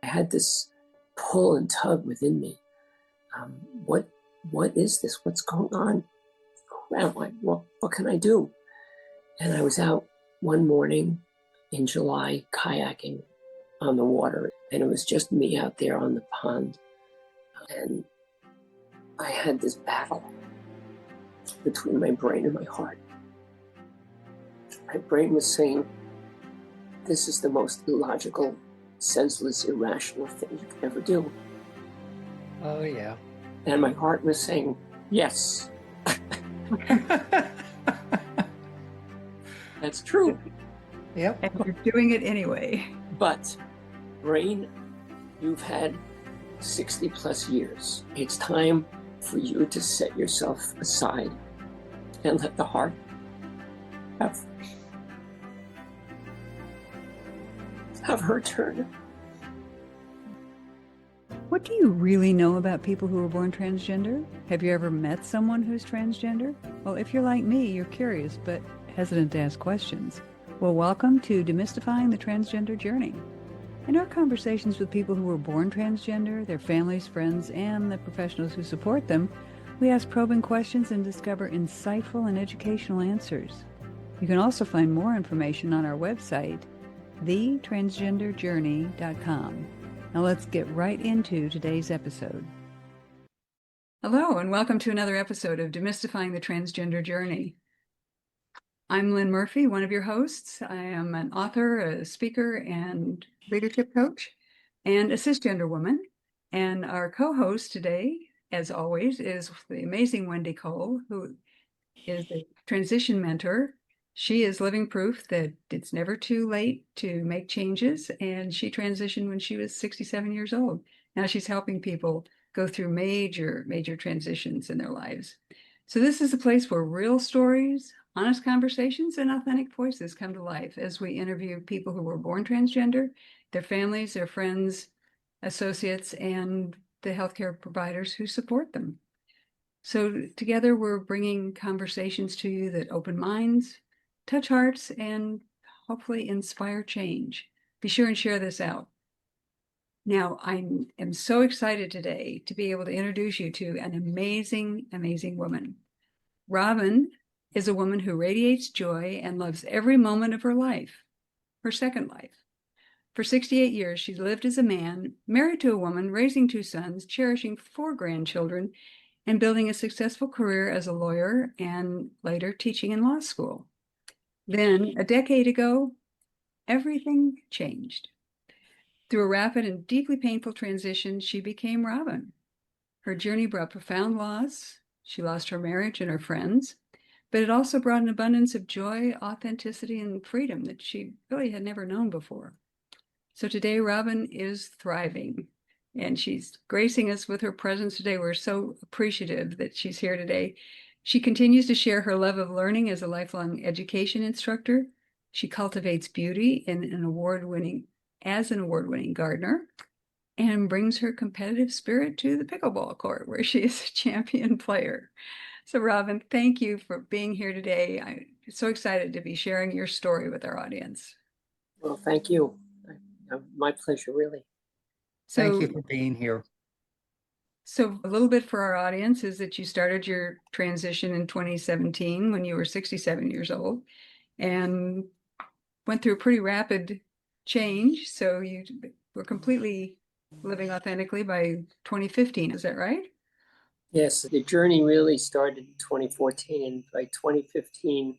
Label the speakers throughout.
Speaker 1: had this pull and tug within me. What is this? What's going on? Who am I? What can I do? And I was out one morning in July kayaking on the water, and it was just me out there on the pond. And I had this battle between my brain and my heart. My brain was saying, this is the most illogical, senseless, irrational thing you could ever do.
Speaker 2: Oh, yeah.
Speaker 1: And my heart was saying, yes. That's true.
Speaker 2: Yep.
Speaker 3: And you're doing it anyway.
Speaker 1: But, brain, you've had 60 plus years. It's time for you to set yourself aside and let the heart have her turn.
Speaker 3: What do you really know about people who were born transgender? Have you ever met someone who's transgender? Well, if you're like me, you're curious but hesitant to ask questions. Well, welcome to Demystifying the Transgender Journey. In our conversations with people who were born transgender, their families, friends, and the professionals who support them, we ask probing questions and discover insightful and educational answers. You can also find more information on our website, thetransgenderjourney.com. Now let's get right into today's episode. Hello, and welcome to another episode of Demystifying the Transgender Journey. I'm Lynn Murphy, one of your hosts. I am an author, a speaker, and leadership coach, and a cisgender woman. And our co-host today, as always, is the amazing Wendy Cole, who is a transition mentor. She is living proof that it's never too late to make changes, and she transitioned when she was 67 years old. Now she's helping people go through major transitions in their lives. So this is a place where real stories, honest conversations, and authentic voices come to life as we interview people who were born transgender, their families, their friends, associates, and the healthcare providers who support them. So together we're bringing conversations to you that open minds, touch hearts, and hopefully inspire change. Be sure and share this out. Now, I am so excited today to be able to introduce you to an amazing woman. Robin is a woman who radiates joy and loves every moment of her life, her second life. For 68 years, she lived as a man, married to a woman, raising 2 sons, cherishing 4 grandchildren, and building a successful career as a lawyer and later teaching in law school. Then, a decade ago, everything changed. Through a rapid and deeply painful transition, she became Robin. Her journey brought profound loss. She lost her marriage and her friends, but it also brought an abundance of joy, authenticity, and freedom that she really had never known before. So today, Robin is thriving, and she's gracing us with her presence today. We're so appreciative that she's here today. She continues to share her love of learning as a lifelong education instructor. She cultivates beauty as an award-winning gardener, and brings her competitive spirit to the pickleball court, where she is a champion player. So Robin, thank you for being here today. I'm so excited to be sharing your story with our audience.
Speaker 1: Well, thank you. My pleasure, really.
Speaker 2: Thank you for being here.
Speaker 3: So a little bit for our audience is that you started your transition in 2017 when you were 67 years old and went through a pretty rapid change. So you were completely living authentically by 2015. Is that right?
Speaker 1: Yes, the journey really started in 2014, and by 2015,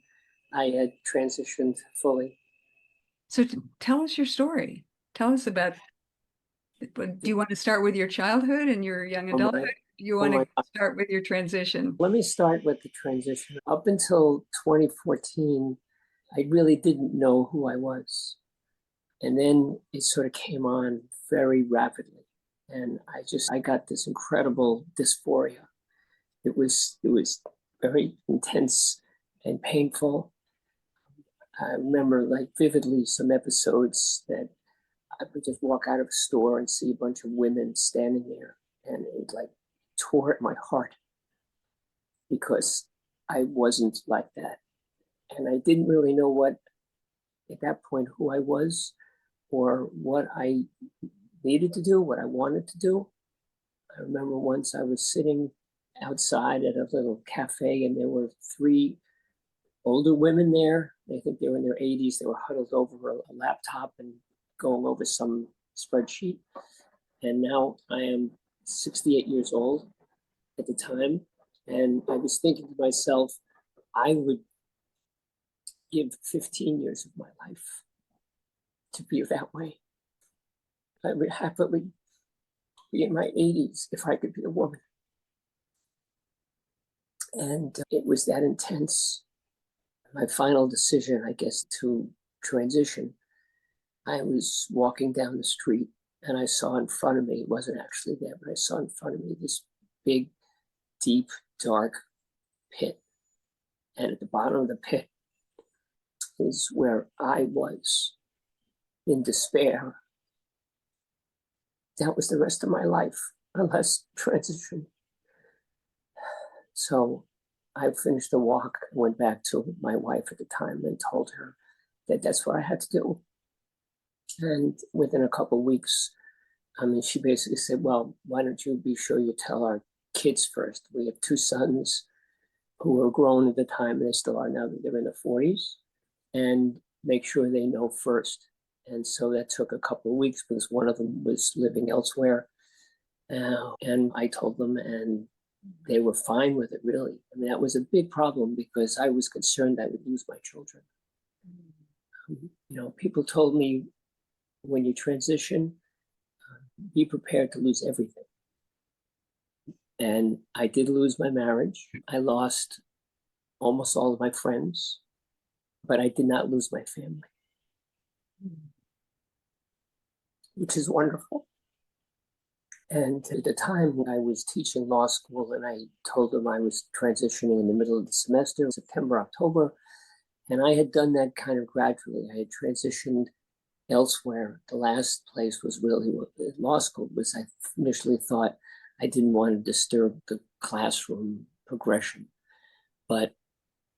Speaker 1: I had transitioned fully.
Speaker 3: So tell us your story. Tell us about, do you want to start with your childhood and your young adulthood? Do you want to start with your transition?
Speaker 1: Let me start with the transition. Up until 2014, I really didn't know who I was. And then it sort of came on very rapidly. And I got this incredible dysphoria. It was very intense and painful. I remember vividly some episodes that I would just walk out of a store and see a bunch of women standing there, and it tore at my heart because I wasn't like that. And I didn't really know at that point, who I was or what I needed to do, what I wanted to do. I remember once I was sitting outside at a little cafe and there were three older women there. I think they were in their 80s. They were huddled over a laptop and going over some spreadsheet. And now I am 68 years old at the time. And I was thinking to myself, I would give 15 years of my life to be that way. I would happily be in my 80s if I could be a woman. And it was that intense. My final decision, I guess, to transition, I was walking down the street and I saw in front of me, it wasn't actually there, but I saw in front of me this big, deep, dark pit. And at the bottom of the pit is where I was in despair. That was the rest of my life, unless transition. So I finished the walk, went back to my wife at the time and told her that that's what I had to do. And within a couple of weeks, she basically said, well, why don't you be sure you tell our kids first? We have two sons who were grown at the time, and they still are now that they're in their 40s, and make sure they know first. And so that took a couple of weeks because one of them was living elsewhere. And I told them, and they were fine with it, really. I mean, that was a big problem because I was concerned I would lose my children. People told me, when you transition, be prepared to lose everything. And I did lose my marriage. I lost almost all of my friends, but I did not lose my family, which is wonderful. And at the time when I was teaching law school, and I told them I was transitioning in the middle of the semester, September, October, and I had done that kind of gradually. I had transitioned elsewhere. The last place was really law school, because I initially thought I didn't want to disturb the classroom progression, but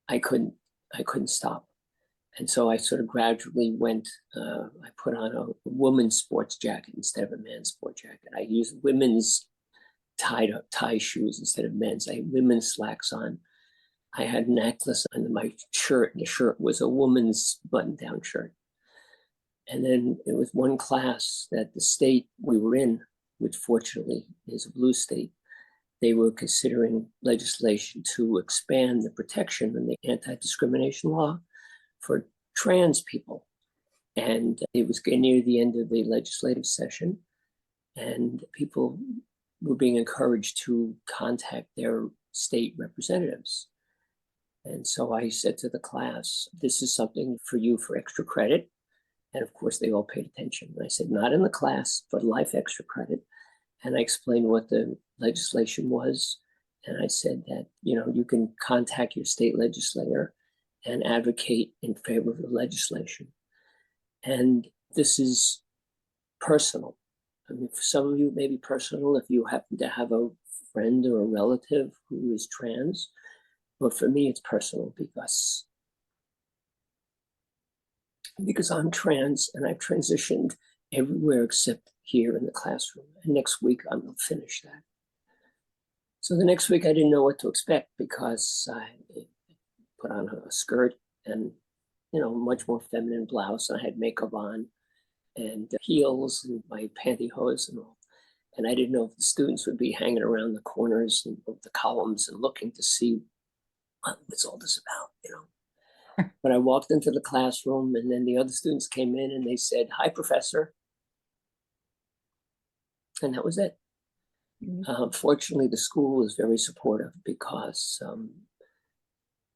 Speaker 1: I couldn't stop. And so I sort of gradually went, I put on a woman's sports jacket instead of a man's sports jacket. I used women's tie shoes instead of men's. I had women's slacks on. I had a necklace under my shirt, and the shirt was a woman's button-down shirt. And then it was one class that the state we were in, which fortunately is a blue state, they were considering legislation to expand the protection and the anti-discrimination law for trans people. And it was getting near the end of the legislative session, and people were being encouraged to contact their state representatives. And so I said to the class, this is something for you for extra credit. And of course, they all paid attention. And I said, not in the class, but life extra credit. And I explained what the legislation was. And I said that, you can contact your state legislator and advocate in favor of the legislation. And this is personal. I mean, for some of you, it may be personal if you happen to have a friend or a relative who is trans. But for me, it's personal because I'm trans and I've transitioned everywhere except here in the classroom. And next week, I'm going to finish that. So the next week, I didn't know what to expect because I put on a skirt and, much more feminine blouse. And I had makeup on and heels and my pantyhose and all. And I didn't know if the students would be hanging around the corners and the columns and looking to see what's all this about, But I walked into the classroom, and then the other students came in and they said, "Hi, Professor." And that was it. Fortunately, the school was very supportive because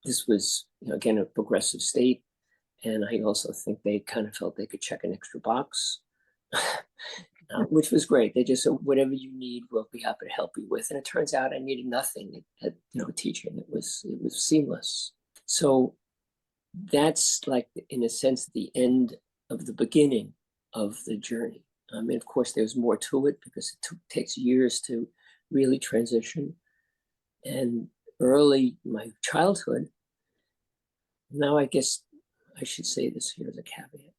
Speaker 1: this was, again, a progressive state. And I also think they kind of felt they could check an extra box, which was great. They just said, whatever you need, we'll be happy to help you with. And it turns out I needed nothing at teaching. It was seamless. So that's like, in a sense, the end of the beginning of the journey. I mean, of course, there's more to it because it takes years to really transition. And early my childhood, now I guess I should say this here as a caveat.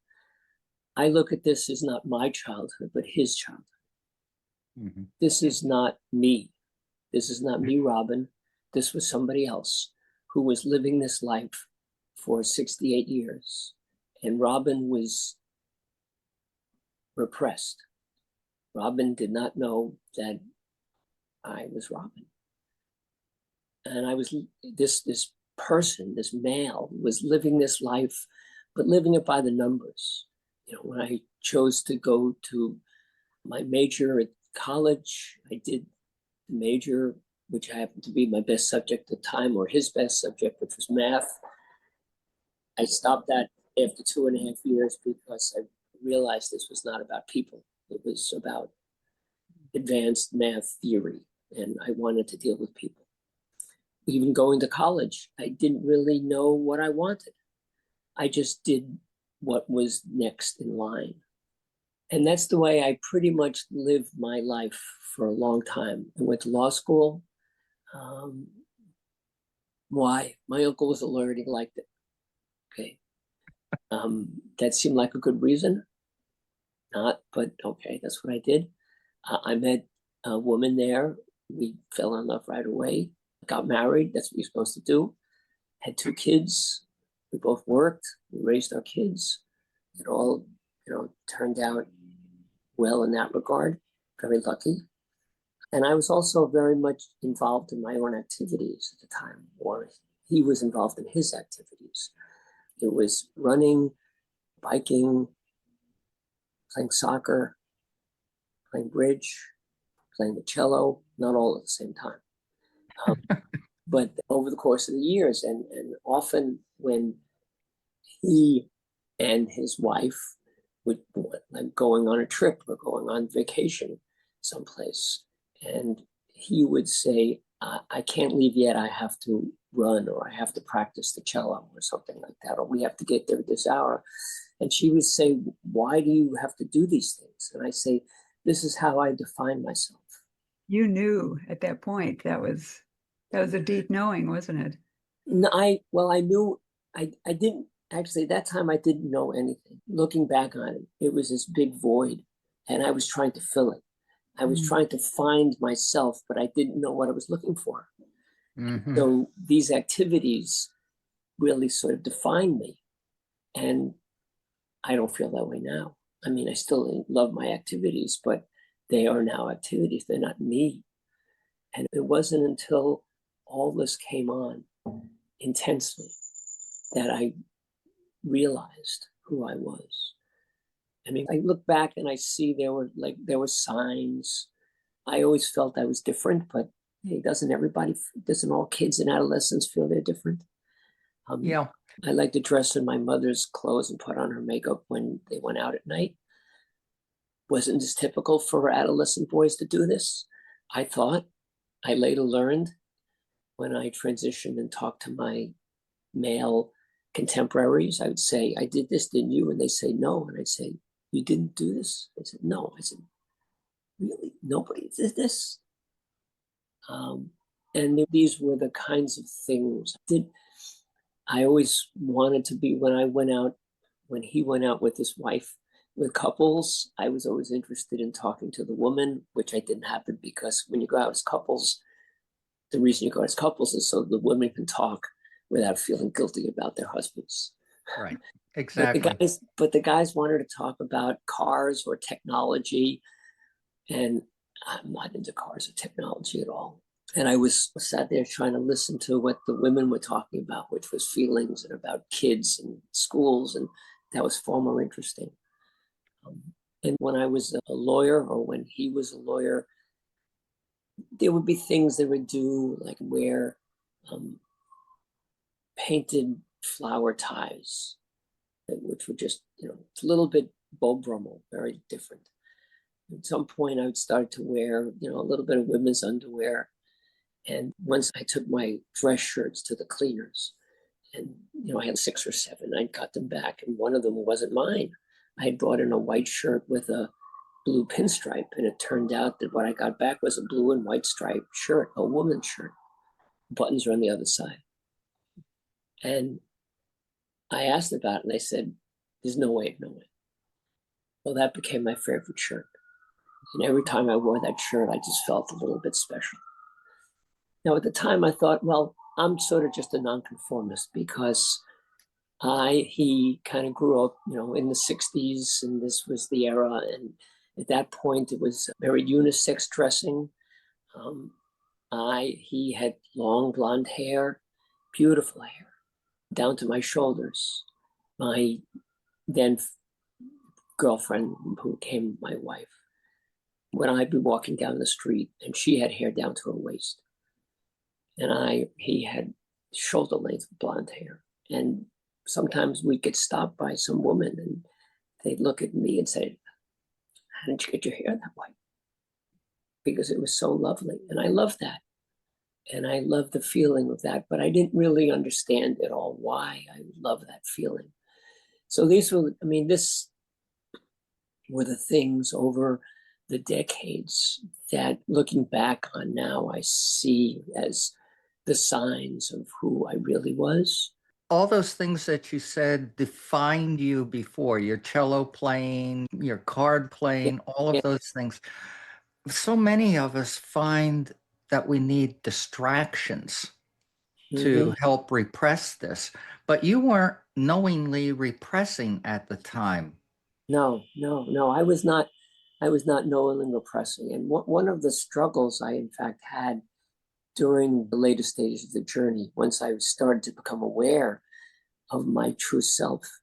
Speaker 1: I look at this as not my childhood, but his childhood. Mm-hmm. This is not me. This is not me, Robin. This was somebody else who was living this life for 68 years. And Robin was repressed. Robin did not know that I was Robin. And I was this person, this male, was living this life, but living it by the numbers. You know, when I chose to go to my major at college, I did the major, which happened to be my best subject at the time, or his best subject, which was math. I stopped that after 2.5 years because I realized this was not about people. It was about advanced math theory, and I wanted to deal with people. Even going to college, I didn't really know what I wanted. I just did what was next in line. And that's the way I pretty much lived my life for a long time. I went to law school. Why? My uncle was a lawyer and he liked it. Okay. That seemed like a good reason. Not, but okay, that's what I did. I met a woman there. We fell in love right away. Got married. That's what you're supposed to do. Had 2 kids. We both worked. We raised our kids. It all, turned out well in that regard. Very lucky. And I was also very much involved in my own activities at the time, or he was involved in his activities. It was running, biking, playing soccer, playing bridge, playing the cello, not all at the same time. But over the course of the years, and often when he and his wife would, like, going on a trip or going on vacation someplace, and he would say, I can't leave yet, I have to run, or I have to practice the cello or something like that, or we have to get there this hour. And she would say, why do you have to do these things? And I say, this is how I define myself.
Speaker 3: You knew at that point. That was a deep knowing, wasn't it?
Speaker 1: No, I knew. I didn't actually, at that time I didn't know anything. Looking back on it, it was this big void, and I was trying to fill it. I was trying to find myself, but I didn't know what I was looking for. Mm-hmm. So these activities really sort of defined me, and I don't feel that way now. I mean, I still love my activities, but they are now activities. They're not me. And it wasn't until all this came on intensely that I realized who I was. I mean, I look back and I see there were signs. I always felt I was different, but hey, doesn't all kids and adolescents feel they're different?
Speaker 2: Yeah.
Speaker 1: I like to dress in my mother's clothes and put on her makeup when they went out at night. Wasn't this typical for adolescent boys to do this? I thought. I later learned when I transitioned and talked to my male contemporaries, I would say, I did this, didn't you? And they say, no. And I'd say, you didn't do this? I said, no. I said, really? Nobody did this? And these were the kinds of things I always wanted to be. When he went out with his wife, with couples, I was always interested in talking to the woman, which I didn't happen, because when you go out as couples, the reason you go as couples is so the women can talk without feeling guilty about their husbands.
Speaker 2: Right, exactly.
Speaker 1: But the guys wanted to talk about cars or technology, and I'm not into cars or technology at all. And I was sat there trying to listen to what the women were talking about, which was feelings and about kids and schools, and that was far more interesting. And when I was a lawyer, or when he was a lawyer, there would be things they would do, like wear painted flower ties, which were just, it's a little bit Beau Brummel, very different. At some point, I would start to wear, a little bit of women's underwear. And once I took my dress shirts to the cleaners, and, I had 6 or 7, I got them back, and one of them wasn't mine. I had brought in a white shirt with a blue pinstripe, and it turned out that what I got back was a blue and white striped shirt, a woman's shirt. Buttons are on the other side. And I asked about it, and they said, there's no way of knowing. Well, that became my favorite shirt. And every time I wore that shirt, I just felt a little bit special. Now, at the time, I thought, well, I'm sort of just a nonconformist because he kind of grew up, in the 60s, and this was the era. And at that point, it was very unisex dressing. He had long blonde hair, beautiful hair, down to my shoulders. My then girlfriend, who became my wife, when I'd be walking down the street, and she had hair down to her waist, and he had shoulder length blonde hair. And sometimes we'd get stopped by some woman, and they'd look at me and say, "How did you get your hair that way?" Because it was so lovely, and I loved that. And I loved the feeling of that, but I didn't really understand at all why I love that feeling. So this were the things over the decades that, looking back on now, I see as the signs of who I really was.
Speaker 2: All those things that you said defined you before, your cello playing, your card playing, all of those things. So many of us find that we need distractions to help repress this, but you weren't knowingly repressing at the time.
Speaker 1: No. I was not knowingly repressing. And one of the struggles I, in fact, had during the later stages of the journey, once I started to become aware of my true self,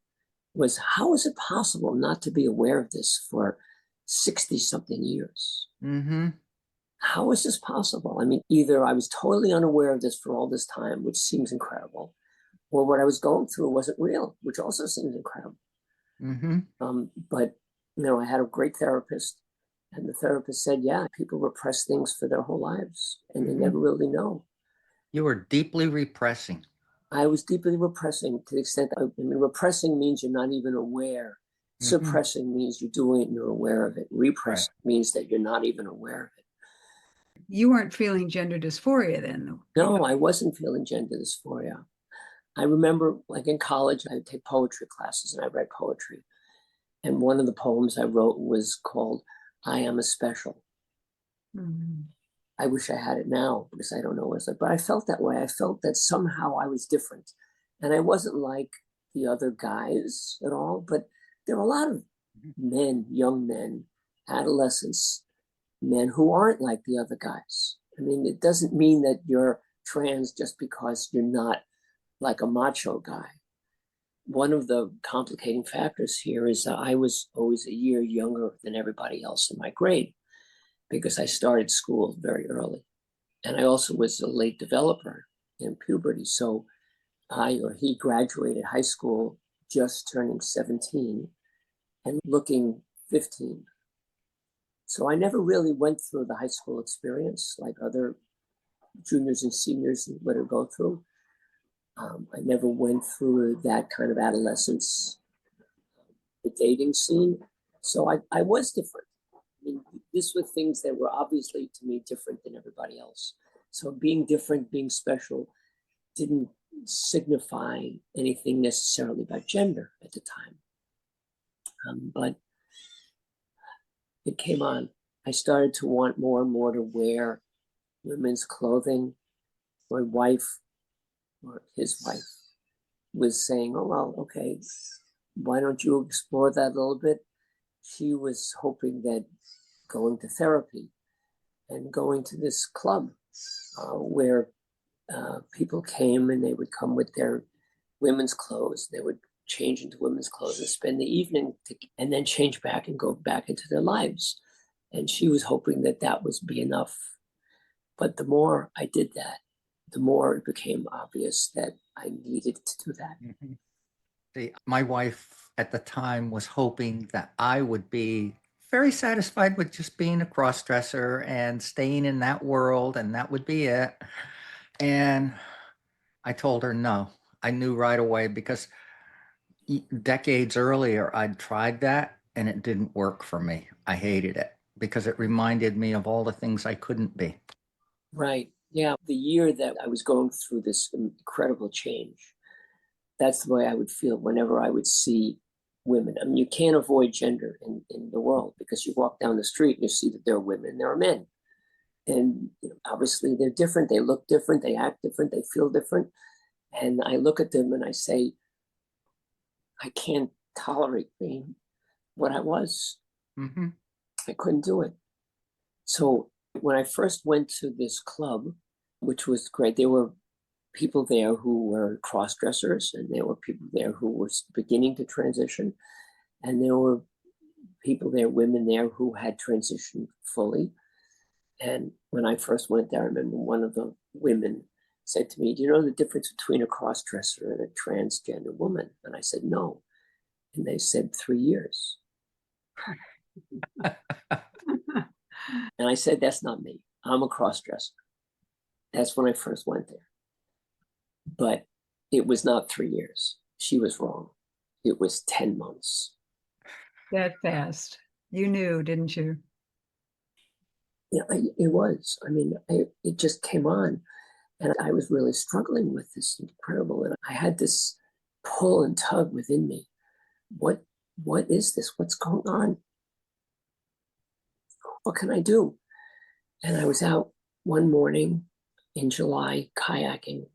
Speaker 1: was how is it possible not to be aware of this for 60-something years?
Speaker 2: Mm-hmm.
Speaker 1: How is this possible? I mean, either I was totally unaware of this for all this time, which seems incredible, or what I was going through wasn't real, which also seems incredible.
Speaker 2: Mm-hmm.
Speaker 1: But I had a great therapist, and the therapist said, yeah, people repress things for their whole lives, and they never really know.
Speaker 2: You were deeply repressing.
Speaker 1: I was deeply repressing, to the extent that repressing means you're not even aware. Suppressing means you're doing it and you're aware of it. Repressing means that you're not even aware of it.
Speaker 3: You weren't feeling gender dysphoria then?
Speaker 1: No, I wasn't feeling gender dysphoria. I remember, like in college, I would take poetry classes, and I read poetry. And one of the poems I wrote was called "I Am a Special." I wish I had it now, because I don't know what it's like. But I felt that way. I felt that somehow I was different. And I wasn't like the other guys at all. But there are a lot of men, young men, adolescents, men who aren't like the other guys. I mean, it doesn't mean that you're trans just because you're not like a macho guy. One of the complicating factors here is that I was always a year younger than everybody else in my grade, because I started school very early. And I also was a late developer in puberty. So he graduated high school just turning 17 and looking 15. So I never really went through the high school experience like other juniors and seniors would go through. I never went through that kind of adolescence, the dating scene. So I was different. I mean, these were things that were obviously, to me, different than everybody else. So being different, being special, didn't signify anything necessarily about gender at the time. But it came on. I started to want more and more to wear women's clothing. My wife, or his wife, was saying, "Oh, well, okay, why don't you explore that a little bit?" She was hoping that going to therapy and going to this club where people came, and they would come with their women's clothes. They would change into women's clothes and spend the evening and then change back and go back into their lives. And she was hoping that that would be enough. But the more I did that, the more it became obvious that I needed to do that.
Speaker 2: See, my wife at the time was hoping that I would be very satisfied with just being a cross-dresser and staying in that world, and that would be it. And I told her no. I knew right away, because decades earlier I'd tried that and it didn't work for me. I hated it because it reminded me of all the things I couldn't be.
Speaker 1: Right. Yeah. The year that I was going through this incredible change, that's the way I would feel whenever I would see women. I mean, you can't avoid gender in the world because you walk down the street and you see that there are women and there are men. And obviously they're different, they look different, they act different, they feel different. And I look at them and I say, I can't tolerate being what I was.
Speaker 2: Mm-hmm.
Speaker 1: I couldn't do it. So when I first went to this club, which was great, there were people there who were cross-dressers, and there were people there who were beginning to transition, and there were people there, women there, who had transitioned fully. And when I first went there, I remember one of the women said to me, do you know the difference between a cross-dresser and a transgender woman? And I said, no. And they said, 3 years. And I said, that's not me. I'm a cross-dresser. That's when I first went there. But it was not 3 years. She was wrong. It was 10 months.
Speaker 3: That fast. You knew, didn't you?
Speaker 1: Yeah, it was. I mean, it just came on. And I was really struggling with this incredible. And I had this pull and tug within me. What is this? What's going on? What can I do? And I was out one morning in July kayaking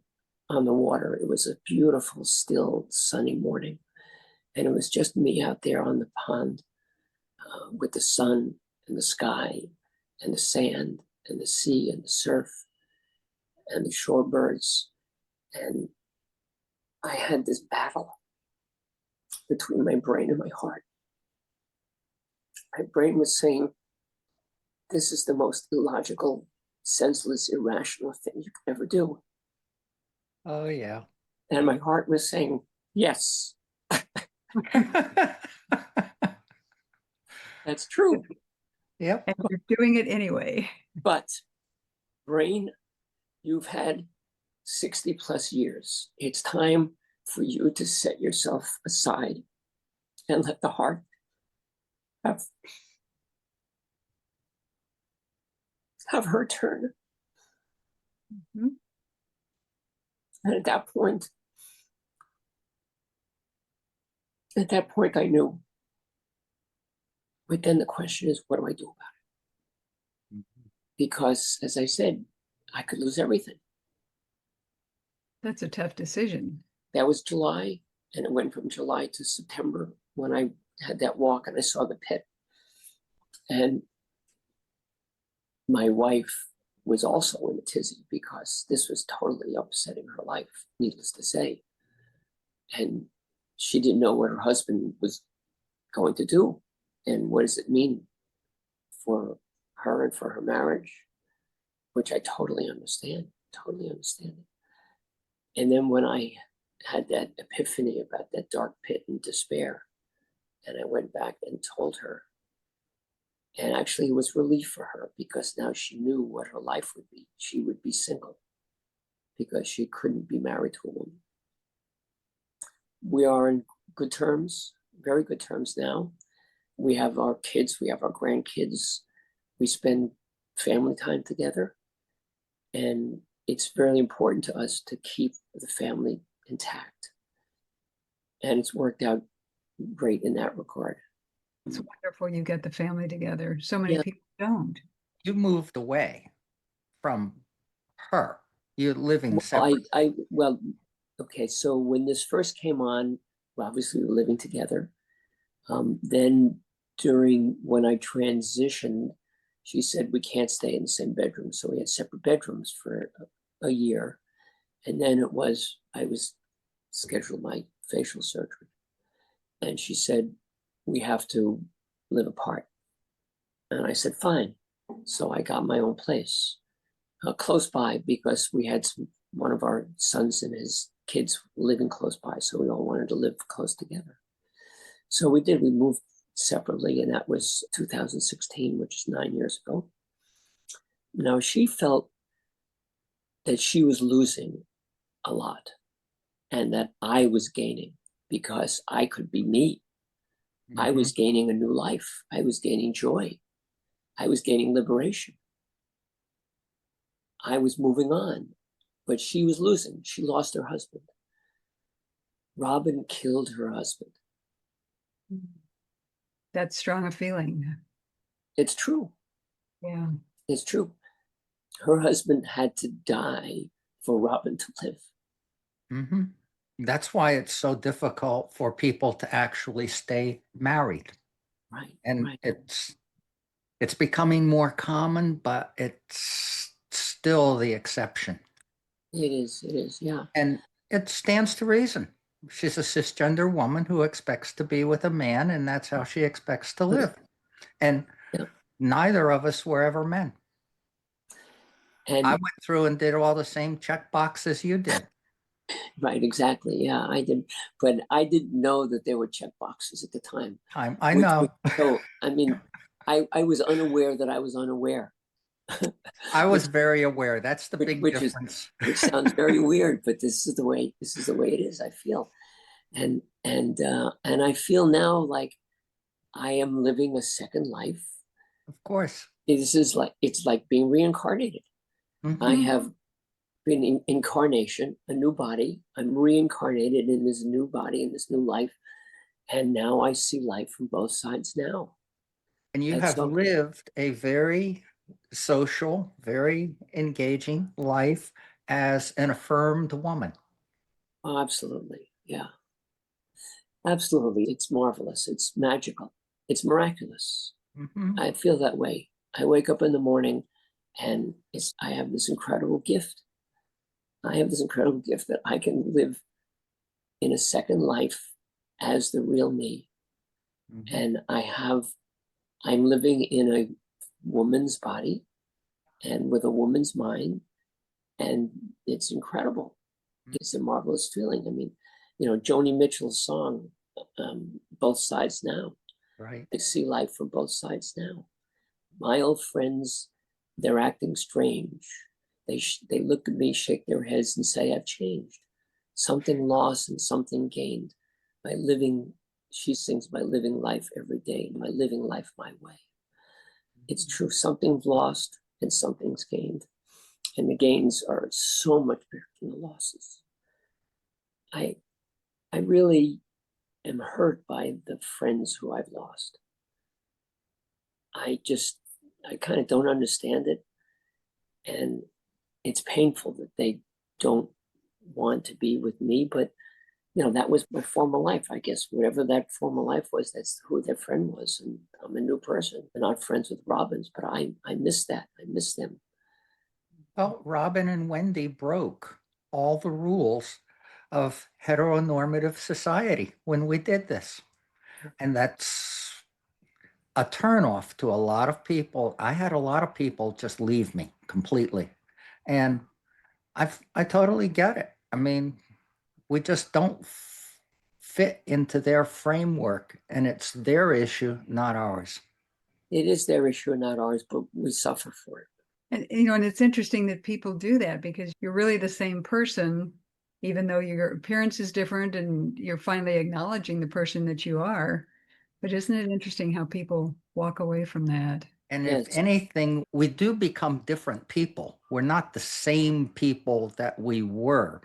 Speaker 1: on the water. It was a beautiful, still, sunny morning. And it was just me out there on the pond with the sun and the sky and the sand and the sea and the surf and the shorebirds. And I had this battle between my brain and my heart. My brain was saying, this is the most illogical, senseless, irrational thing you could ever do.
Speaker 2: Oh, yeah.
Speaker 1: And my heart was saying, yes, that's true.
Speaker 2: Yep.
Speaker 3: And you're doing it anyway.
Speaker 1: But brain, you've had 60 plus years. It's time for you to set yourself aside and let the heart have her turn.
Speaker 3: Mm-hmm.
Speaker 1: And at that point, I knew. But then the question is, what do I do about it?
Speaker 2: Mm-hmm.
Speaker 1: Because, as I said, I could lose everything.
Speaker 3: That's a tough decision.
Speaker 1: That was July, and it went from July to September when I had that walk and I saw the pit. And my wife was also in a tizzy because this was totally upsetting her life, needless to say. And she didn't know what her husband was going to do. And what does it mean for her and for her marriage, which I totally understand it. And then when I had that epiphany about that dark pit and despair, and I went back and told her, and actually it was relief for her because now she knew what her life would be. She would be single because she couldn't be married to a woman. We are in good terms, very good terms now. We have our kids, we have our grandkids. We spend family time together. And it's very important to us to keep the family intact. And it's worked out great in that regard.
Speaker 3: It's wonderful you get the family together. So many
Speaker 1: Yeah.
Speaker 3: people don't.
Speaker 2: You moved away from her. You're living separate.
Speaker 1: Okay, so when this first came on, obviously we were living together. Then when I transitioned, she said we can't stay in the same bedroom. So we had separate bedrooms for a year. And then I was scheduled my facial surgery. And she said, we have to live apart. And I said, fine. So I got my own place close by because we had one of our sons and his kids living close by. So we all wanted to live close together. So we did. We moved separately, and that was 2016, which is 9 years ago. Now, she felt that she was losing a lot and that I was gaining because I could be me. Mm-hmm. I was gaining a new life. I was gaining joy. I was gaining liberation. I was moving on, but she was losing. She lost her husband. Robin killed her husband.
Speaker 3: That strong a feeling.
Speaker 1: It's true.
Speaker 3: Yeah.
Speaker 1: It's true. Her husband had to die for Robin to live.
Speaker 2: Mm-hmm. That's why it's so difficult for people to actually stay married.
Speaker 1: Right.
Speaker 2: And
Speaker 1: right.
Speaker 2: it's becoming more common, but it's still the exception.
Speaker 1: It is, yeah.
Speaker 2: And it stands to reason. She's a cisgender woman who expects to be with a man, and that's how she expects to live. And
Speaker 1: Yeah.
Speaker 2: neither of us were ever men.
Speaker 1: And
Speaker 2: I went through and did all the same check boxes you did.
Speaker 1: right, exactly. Yeah, I did. But I didn't know that there were check boxes at the time.
Speaker 2: I know.
Speaker 1: So, I mean, I was unaware that I was unaware.
Speaker 2: I was very aware. That's the big difference.
Speaker 1: Which sounds very weird, but this is the way it is, I feel. And I feel now like I am living a second life.
Speaker 2: Of course.
Speaker 1: It's like being reincarnated.
Speaker 2: Mm-hmm.
Speaker 1: I have been in incarnation, a new body. I'm reincarnated in this new body, in this new life. And now I see life from both sides now.
Speaker 2: And you have lived a very social, very engaging life as an affirmed woman.
Speaker 1: Oh, absolutely. Yeah. Absolutely. It's marvelous. It's magical. It's miraculous.
Speaker 2: Mm-hmm.
Speaker 1: I feel that way. I wake up in the morning and I have this incredible gift. I have this incredible gift that I can live in a second life as the real me. Mm-hmm. And I'm living in a woman's body and with a woman's mind. And it's incredible. Mm-hmm. It's a marvelous feeling. I mean, Joni Mitchell's song, Both Sides Now.
Speaker 2: Right.
Speaker 1: I see life from both sides now. My old friends, they're acting strange. They look at me, shake their heads, and say, I've changed. Something lost and something gained by living, she sings, by living life every day, by living life my way. It's true. Something's lost and something's gained. And the gains are so much bigger than the losses. I really am hurt by the friends who I've lost. I kind of don't understand it. And it's painful that they don't want to be with me, but that was my former life, I guess. Whatever that former life was, that's who their friend was. And I'm a new person. I'm not friends with Robins, but I miss that. I miss them.
Speaker 2: Well, Robin and Wendy broke all the rules of heteronormative society when we did this. And that's a turnoff to a lot of people. I had a lot of people just leave me completely. And I totally get it. I mean, we just don't fit into their framework, and it's their issue, not ours.
Speaker 1: It is their issue, not ours, but we suffer for it.
Speaker 3: And and it's interesting that people do that because you're really the same person, even though your appearance is different and you're finally acknowledging the person that you are. But isn't it interesting how people walk away from that?
Speaker 2: And if anything, we do become different people. We're not the same people that we were.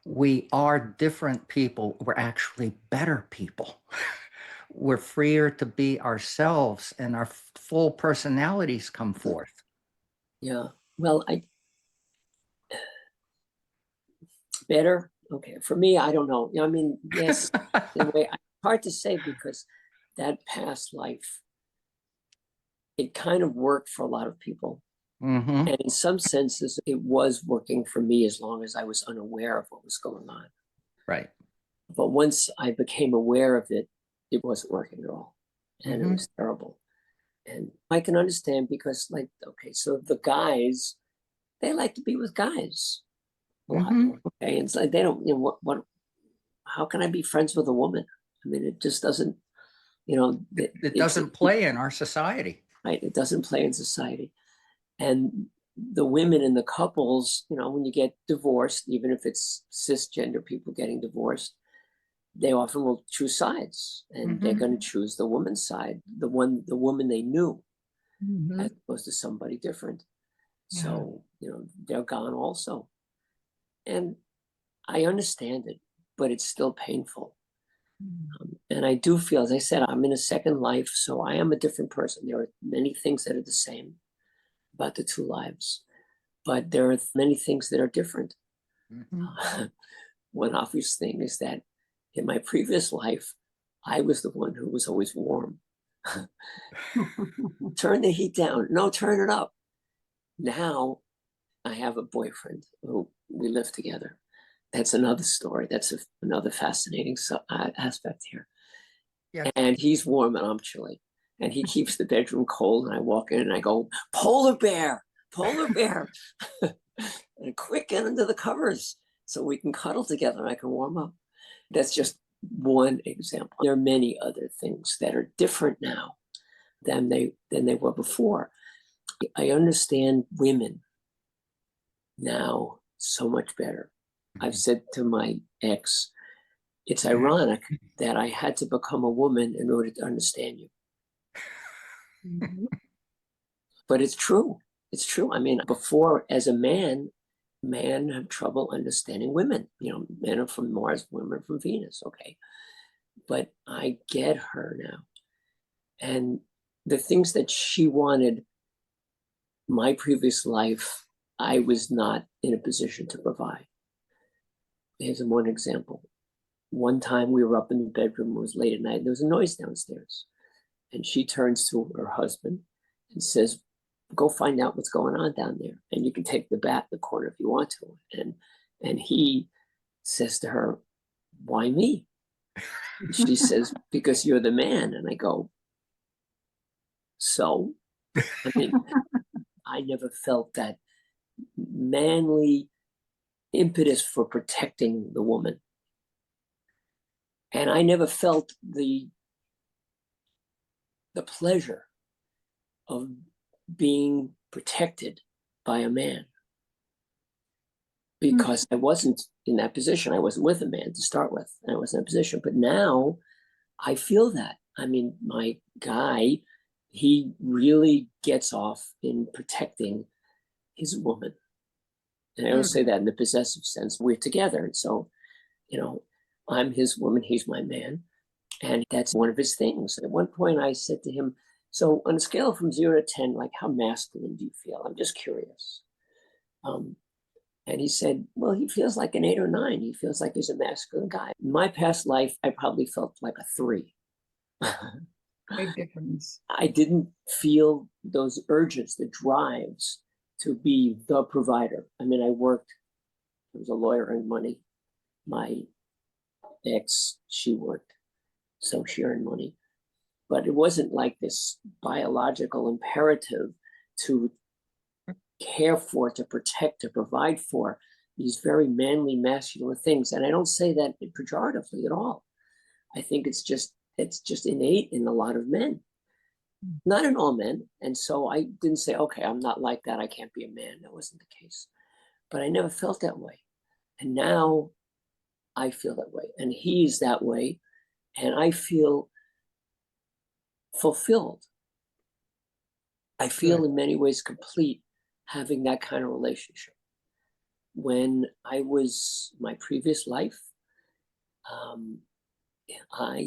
Speaker 2: We are different people. We're actually better people. We're freer to be ourselves, and our full personalities come forth.
Speaker 1: Yeah. Well, better. Okay. For me, I don't know. I mean, yes, in a way, hard to say because that past life, it kind of worked for a lot of people.
Speaker 2: Mm-hmm.
Speaker 1: And in some senses, it was working for me as long as I was unaware of what was going on.
Speaker 2: Right.
Speaker 1: But once I became aware of it, it wasn't working at all. And it was terrible. And I can understand because, okay, so the guys, they like to be with guys a lot. Okay. And it's like, they don't, how can I be friends with a woman? I mean, it just doesn't,
Speaker 2: it doesn't play in our society.
Speaker 1: Right. It doesn't play in society. And the women in the couples, when you get divorced, even if it's cisgender people getting divorced, they often will choose sides, and they're going to choose the woman's side, the woman they knew, as opposed to somebody different. Yeah. So, they're gone also. And I understand it, but it's still painful. And I do feel, as I said, I'm in a second life, so I am a different person. There are many things that are the same about the two lives, but there are many things that are different. One obvious thing is that in my previous life, I was the one who was always warm. Turn the heat down. No, turn it up. Now I have a boyfriend who we live together. That's another story. That's another fascinating aspect here.
Speaker 2: Yeah.
Speaker 1: And he's warm and I'm chilly. And he keeps the bedroom cold. And I walk in and I go, polar bear, polar bear. And quick, get under the covers so we can cuddle together and I can warm up. That's just one example. There are many other things that are different now than they were before. I understand women now so much better. I've said to my ex, it's ironic that I had to become a woman in order to understand you. But it's true. It's true. I mean, before, as a man have trouble understanding women. You know, men are from Mars, women are from Venus. Okay. But I get her now. And the things that she wanted, my previous life, I was not in a position to provide. Here's one example. One time we were up in the bedroom, it was late at night, and there was a noise downstairs. And she turns to her husband and says, go find out what's going on down there. And you can take the bat in the corner if you want to. And he says to her, why me? And she says, because you're the man. And I go, so? I mean, I never felt that manly impetus for protecting the woman. And I never felt the pleasure of being protected by a man because I wasn't in that position. I wasn't with a man to start with. I wasn't in a position. But now I feel that. I mean, my guy, he really gets off in protecting his woman. And I don't say that in the possessive sense. We're together. And so, you know, I'm his woman, he's my man. And that's one of his things. At one point I said to him, so on a scale from 0 to 10, like how masculine do you feel? I'm just curious. And he said, well, he feels like an 8 or 9. He feels like he's a masculine guy. In my past life, I probably felt like a 3.
Speaker 3: Big difference.
Speaker 1: I didn't feel those urges, the drives to be the provider. I mean, I was a lawyer and money. My ex, she worked, so she earned money. But it wasn't like this biological imperative to care for, to protect, to provide for these very manly, masculine things. And I don't say that pejoratively at all. I think it's just innate in a lot of men, not in all men. And so I didn't say, okay, I'm not like that. I can't be a man. That wasn't the case. But I never felt that way. And now I feel that way. And he's that way. And I feel fulfilled. I feel in many ways complete having that kind of relationship. When I was my previous life,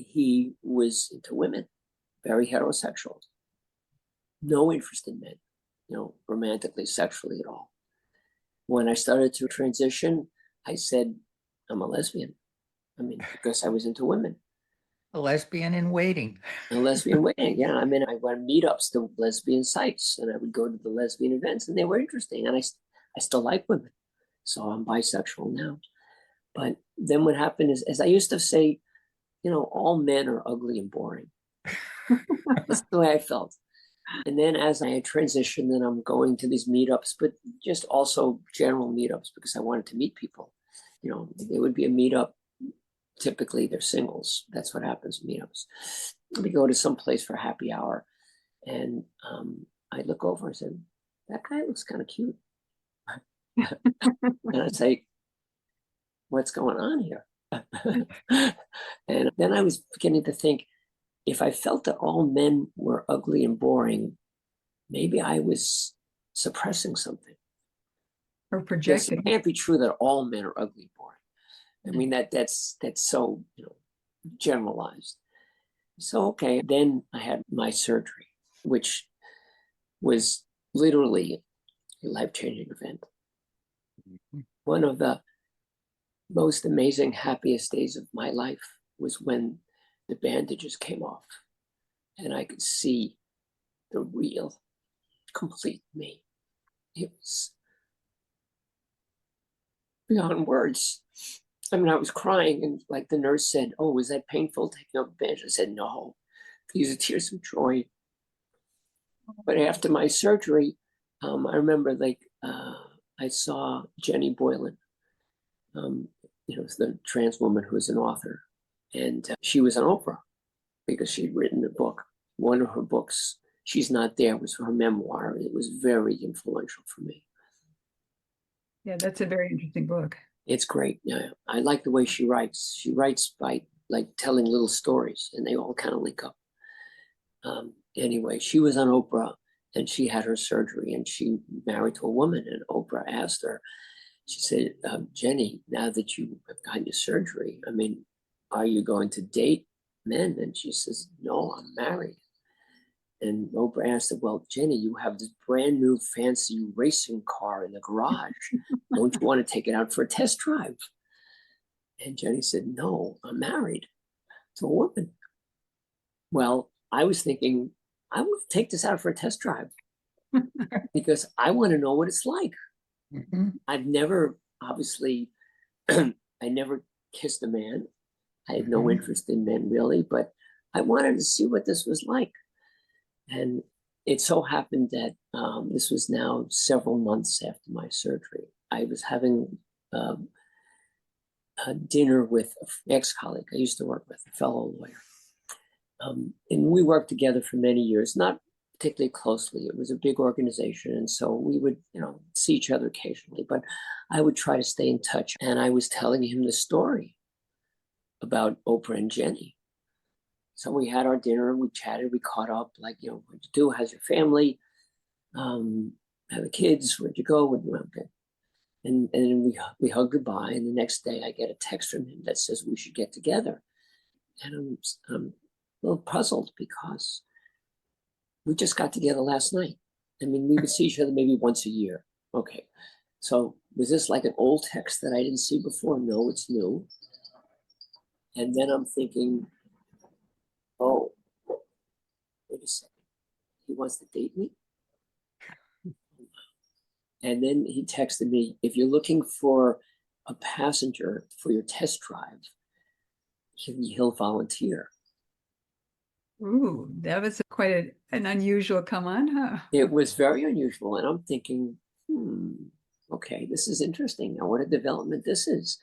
Speaker 1: he was into women, very heterosexual, no interest in men, romantically, sexually at all. When I started to transition, I said, I'm a lesbian. I mean, because I was into women.
Speaker 2: A lesbian in waiting.
Speaker 1: A lesbian waiting, yeah. I mean, I went meetups to lesbian sites, and I would go to the lesbian events, and they were interesting. And I still like women, so I'm bisexual now. But then what happened is, as I used to say, all men are ugly and boring. That's the way I felt. And then as I had transitioned, then I'm going to these meetups, but just also general meetups because I wanted to meet people. There would be a meetup. Typically, they're singles. That's what happens in meetups. We go to some place for happy hour, and I look over and say, that guy looks kind of cute. And I'd say, what's going on here? And then I was beginning to think, if I felt that all men were ugly and boring, maybe I was suppressing something.
Speaker 3: Or projecting.
Speaker 1: It can't be true that all men are ugly and boring. I mean, that's so, generalized. So, okay, then I had my surgery, which was literally a life-changing event. One of the most amazing, happiest days of my life was when the bandages came off and I could see the real, complete me. It was beyond words. I mean, I was crying, and like the nurse said, "Oh, was that painful taking off the bandage?" I said, "No, these are tears of joy." But after my surgery, I remember I saw Jenny Boylan, the trans woman who's an author, and she was on Oprah because she'd written a book. One of her books, She's Not There, was her memoir. It was very influential for me.
Speaker 3: Yeah, that's a very interesting book.
Speaker 1: It's great. Yeah, I like the way she writes. She writes by like telling little stories, and they all kind of link up. Anyway, she was on Oprah, and she had her surgery, and she married to a woman, and Oprah asked her, she said, "Jenny, now that you have gotten your surgery, I mean, are you going to date men?" And she says, "No, I'm married." And Oprah asked her, "Well, Jenny, you have this brand new fancy racing car in the garage. Don't you want to take it out for a test drive?" And Jenny said, "No, I'm married to a woman." Well, I was thinking, I would take this out for a test drive because I want to know what it's like.
Speaker 2: Mm-hmm.
Speaker 1: I've never, obviously, I never kissed a man. I had no interest in men really, but I wanted to see what this was like. And it so happened that this was now several months after my surgery. I was having a dinner with an ex-colleague I used to work with, a fellow lawyer. And we worked together for many years, not particularly closely. It was a big organization, and so we would, see each other occasionally, but I would try to stay in touch. And I was telling him the story about Oprah and Jenny. So we had our dinner, we chatted, we caught up, like, what'd you do? How's your family? How the kids? Where'd you go? Okay. And then we hugged goodbye. And the next day I get a text from him that says we should get together. And I'm a little puzzled because we just got together last night. I mean, we would see each other maybe once a year. Okay. So was this like an old text that I didn't see before? No, it's new. And then I'm thinking, oh, wait a second. He wants to date me? And then he texted me, "If you're looking for a passenger for your test drive, he'll volunteer."
Speaker 3: Ooh, that was quite an unusual come on, huh?
Speaker 1: It was very unusual. And I'm thinking, okay, this is interesting. Now, what a development this is.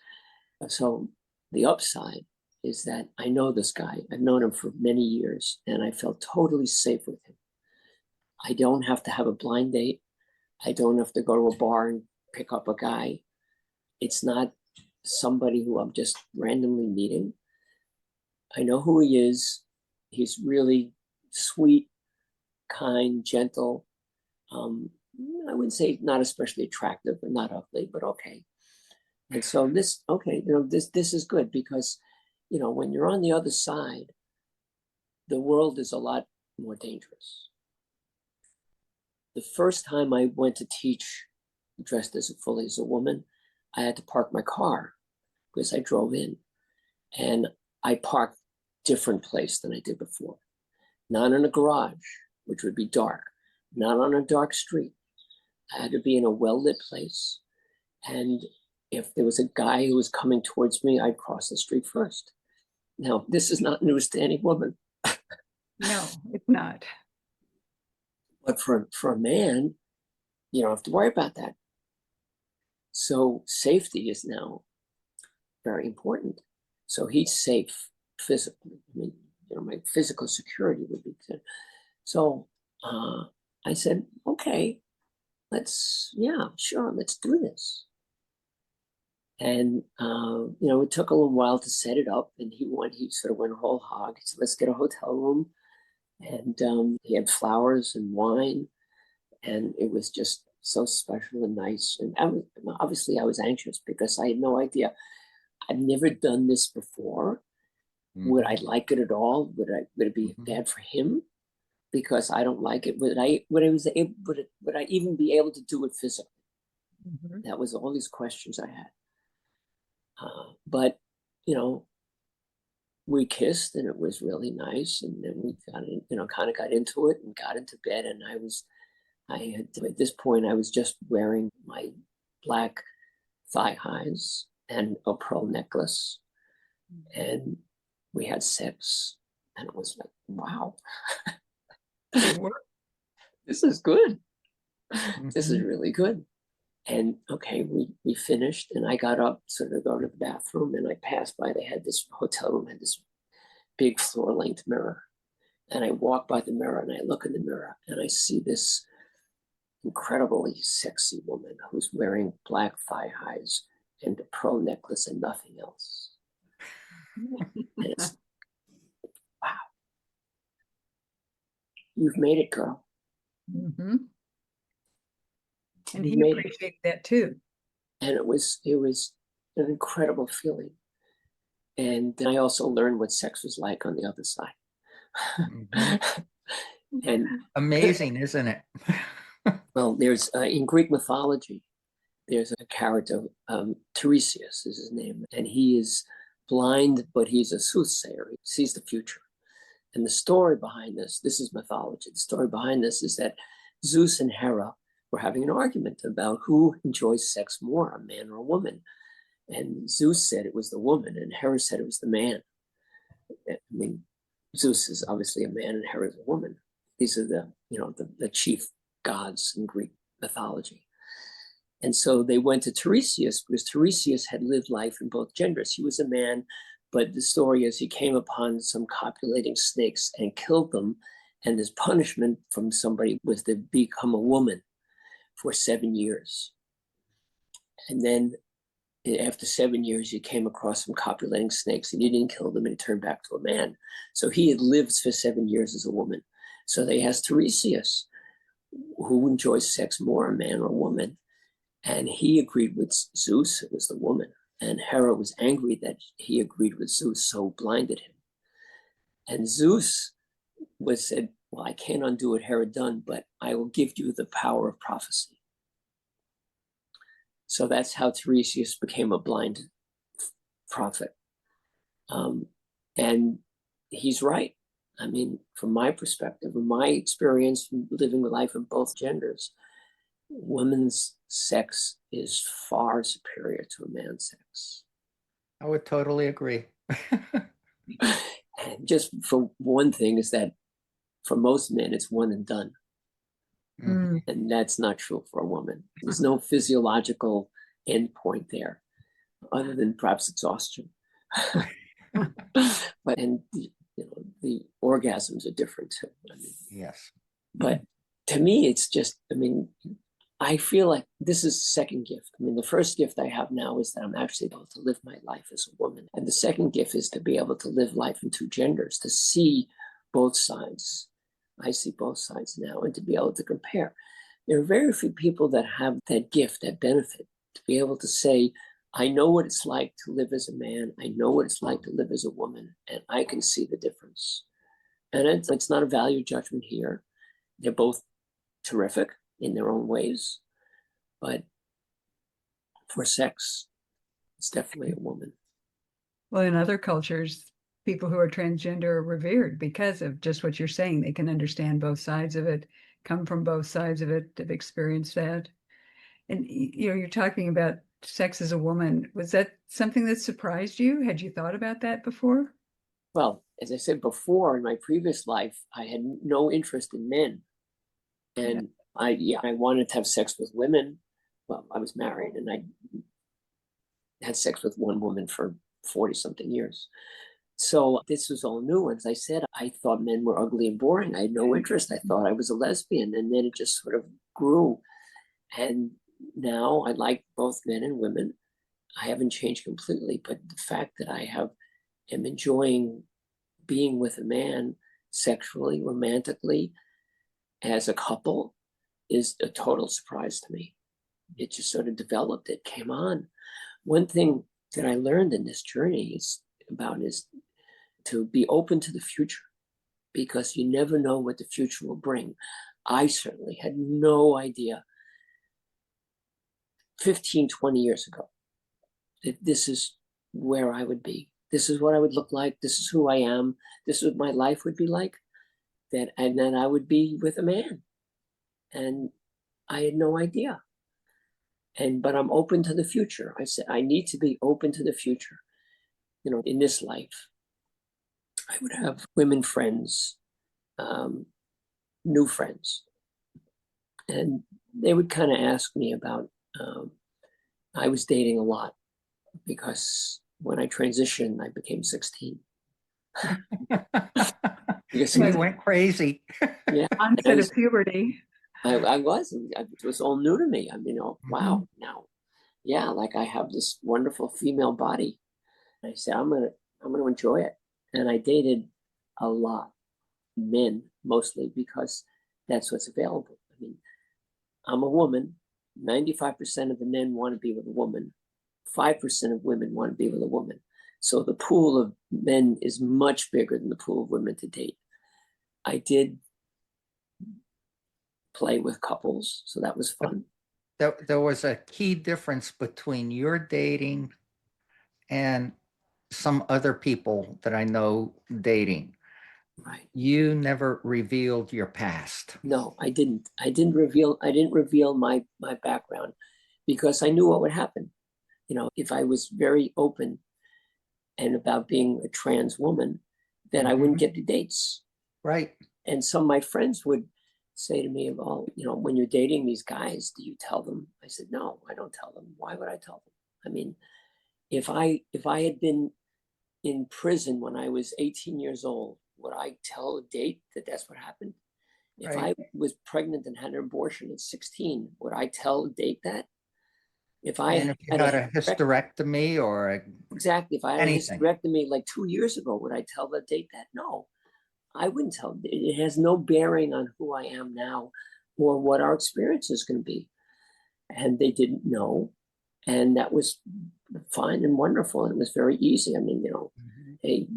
Speaker 1: So the upside is that I know this guy. I've known him for many years, and I felt totally safe with him. I don't have to have a blind date. I don't have to go to a bar and pick up a guy. It's not somebody who I'm just randomly meeting. I know who he is. He's really sweet, kind, gentle. I wouldn't say not especially attractive, but not ugly, but okay. And so this is good because, when you're on the other side, the world is a lot more dangerous. The first time I went to teach dressed fully as a woman, I had to park my car because I drove in, and I parked different place than I did before. Not in a garage, which would be dark, not on a dark street. I had to be in a well-lit place. And if there was a guy who was coming towards me, I'd cross the street first. Now, this is not news to any woman.
Speaker 3: No, it's not.
Speaker 1: But for a man, you don't have to worry about that. So safety is now very important. So he's safe physically. I mean, my physical security would be good. So I said, okay, let's do this. And it took a little while to set it up, and he sort of went whole hog. He said, "Let's get a hotel room." And he had flowers and wine, and it was just so special and nice. And obviously I was anxious because I had no idea. I'd never done this before. Would I like it at all? Would it be bad for him because I don't like it? Would I even be able to do it physically? That was all these questions I had. But we kissed and it was really nice, and then we kind of got into it and got into bed, and at this point I was just wearing my black thigh highs and a pearl necklace, and we had sex, and it was like, wow, this is good. This is really good. And okay, we finished, and I got up sort of to go to the bathroom, and I passed by. They had this hotel room, had this big floor-length mirror, and I walk by the mirror, and I look in the mirror, and I see this incredibly sexy woman who's wearing black thigh highs and a pearl necklace and nothing else. And it's, wow, you've made it, girl.
Speaker 3: And he appreciated that too.
Speaker 1: And it was an incredible feeling. And then I also learned what sex was like on the other side. And
Speaker 2: amazing, isn't it?
Speaker 1: well, there's in Greek mythology, there's a character, Tiresias is his name, and he is blind, but he's a soothsayer. He sees the future. And the story behind this is mythology. The story behind this is that Zeus and Hera were having an argument about who enjoys sex more, a man or a woman. And Zeus said it was the woman, and Hera said it was the man. I mean, Zeus is obviously a man, and Hera is a woman. These are the chief gods in Greek mythology. And so they went to Tiresias because Tiresias had lived life in both genders. He was a man, but the story is he came upon some copulating snakes and killed them. And his punishment from somebody was to become a woman for 7 years. And then after 7 years, he came across some copulating snakes, and he didn't kill them, and he turned back to a man. So he had lived for 7 years as a woman. So they asked Tiresias, who enjoys sex more, a man or a woman? And he agreed with Zeus, it was the woman. And Hera was angry that he agreed with Zeus, so blinded him. And Zeus said, well, I can't undo what Hera done, but I will give you the power of prophecy. So that's how Tiresias became a blind prophet. And he's right. I mean, from my perspective, from my experience from living life in both genders, women's sex is far superior to a man's sex.
Speaker 2: I would totally agree.
Speaker 1: And just for one thing is that for most men, it's one and done. And that's not true for a woman. There's no physiological endpoint there, other than perhaps exhaustion. But the orgasms are different too. I mean,
Speaker 2: yes.
Speaker 1: But to me, it's just, I feel like this is the second gift. The first gift I have now is that I'm actually able to live my life as a woman. And the second gift is to be able to live life in two genders, to see both sides. I see both sides now, and to be able to compare. There are very few people that have that gift, that benefit, to be able to say, I know what it's like to live as a man. I know what it's like to live as a woman, and I can see the difference. And it's not a value judgment here. They're both terrific in their own ways, but for sex, it's definitely a woman.
Speaker 3: Well, in other cultures, people who are transgender are revered because of just what you're saying. They can understand both sides of it, come from both sides of it, have experienced that. And you're talking about sex as a woman. Was that something that surprised you? Had you thought about that before?
Speaker 1: Well, as I said before, in my previous life, I had no interest in men. And I wanted to have sex with women. Well, I was married, and I had sex with one woman for 40-something years. So this was all new. As I said, I thought men were ugly and boring. I had no interest. I thought I was a lesbian. And then it just sort of grew. And now I like both men and women. I haven't changed completely, but the fact that I am enjoying being with a man sexually, romantically, as a couple is a total surprise to me. It just sort of developed. It came on. One thing that I learned in this journey is to be open to the future, because you never know what the future will bring. I certainly had no idea 15, 20 years ago that this is where I would be. This is what I would look like. This is who I am. This is what my life would be like. And then I would be with a man. And I had no idea. But I'm open to the future. I said, I need to be open to the future. In this life, I would have women friends, new friends. And they would kind of ask me about, I was dating a lot because when I transitioned, I became 16.
Speaker 2: Because you went crazy.
Speaker 1: Yeah.
Speaker 3: Onset of puberty.
Speaker 1: I was. It was all new to me. I mean, wow. Now, yeah, like I have this wonderful female body. And I said, I'm gonna enjoy it. And I dated a lot, men mostly, because that's what's available. I mean, I'm a woman. 95% of the men want to be with a woman. 5% of women want to be with a woman. So the pool of men is much bigger than the pool of women to date. I did play with couples, so that was fun.
Speaker 2: There was a key difference between your dating and some other people that I know dating.
Speaker 1: Right.
Speaker 2: You never revealed your past.
Speaker 1: No, I didn't. I didn't reveal my background because I knew what would happen. If I was very open and about being a trans woman, then I wouldn't get the dates.
Speaker 2: Right.
Speaker 1: And some of my friends would say to me, well, when you're dating these guys, do you tell them? I said, no, I don't tell them. Why would I tell them? I mean, if I had been in prison when I was 18 years old, would I tell a date that that's what happened? If I was pregnant and had an abortion at 16, would I tell a date that? If
Speaker 2: you had a hysterectomy or
Speaker 1: exactly, if I had
Speaker 2: anything.
Speaker 1: a hysterectomy like 2 years ago, would I tell the date that? No, I wouldn't tell. It has no bearing on who I am now or what our experience is going to be. And they didn't know. And that was fine and wonderful. And it was very easy. I mean,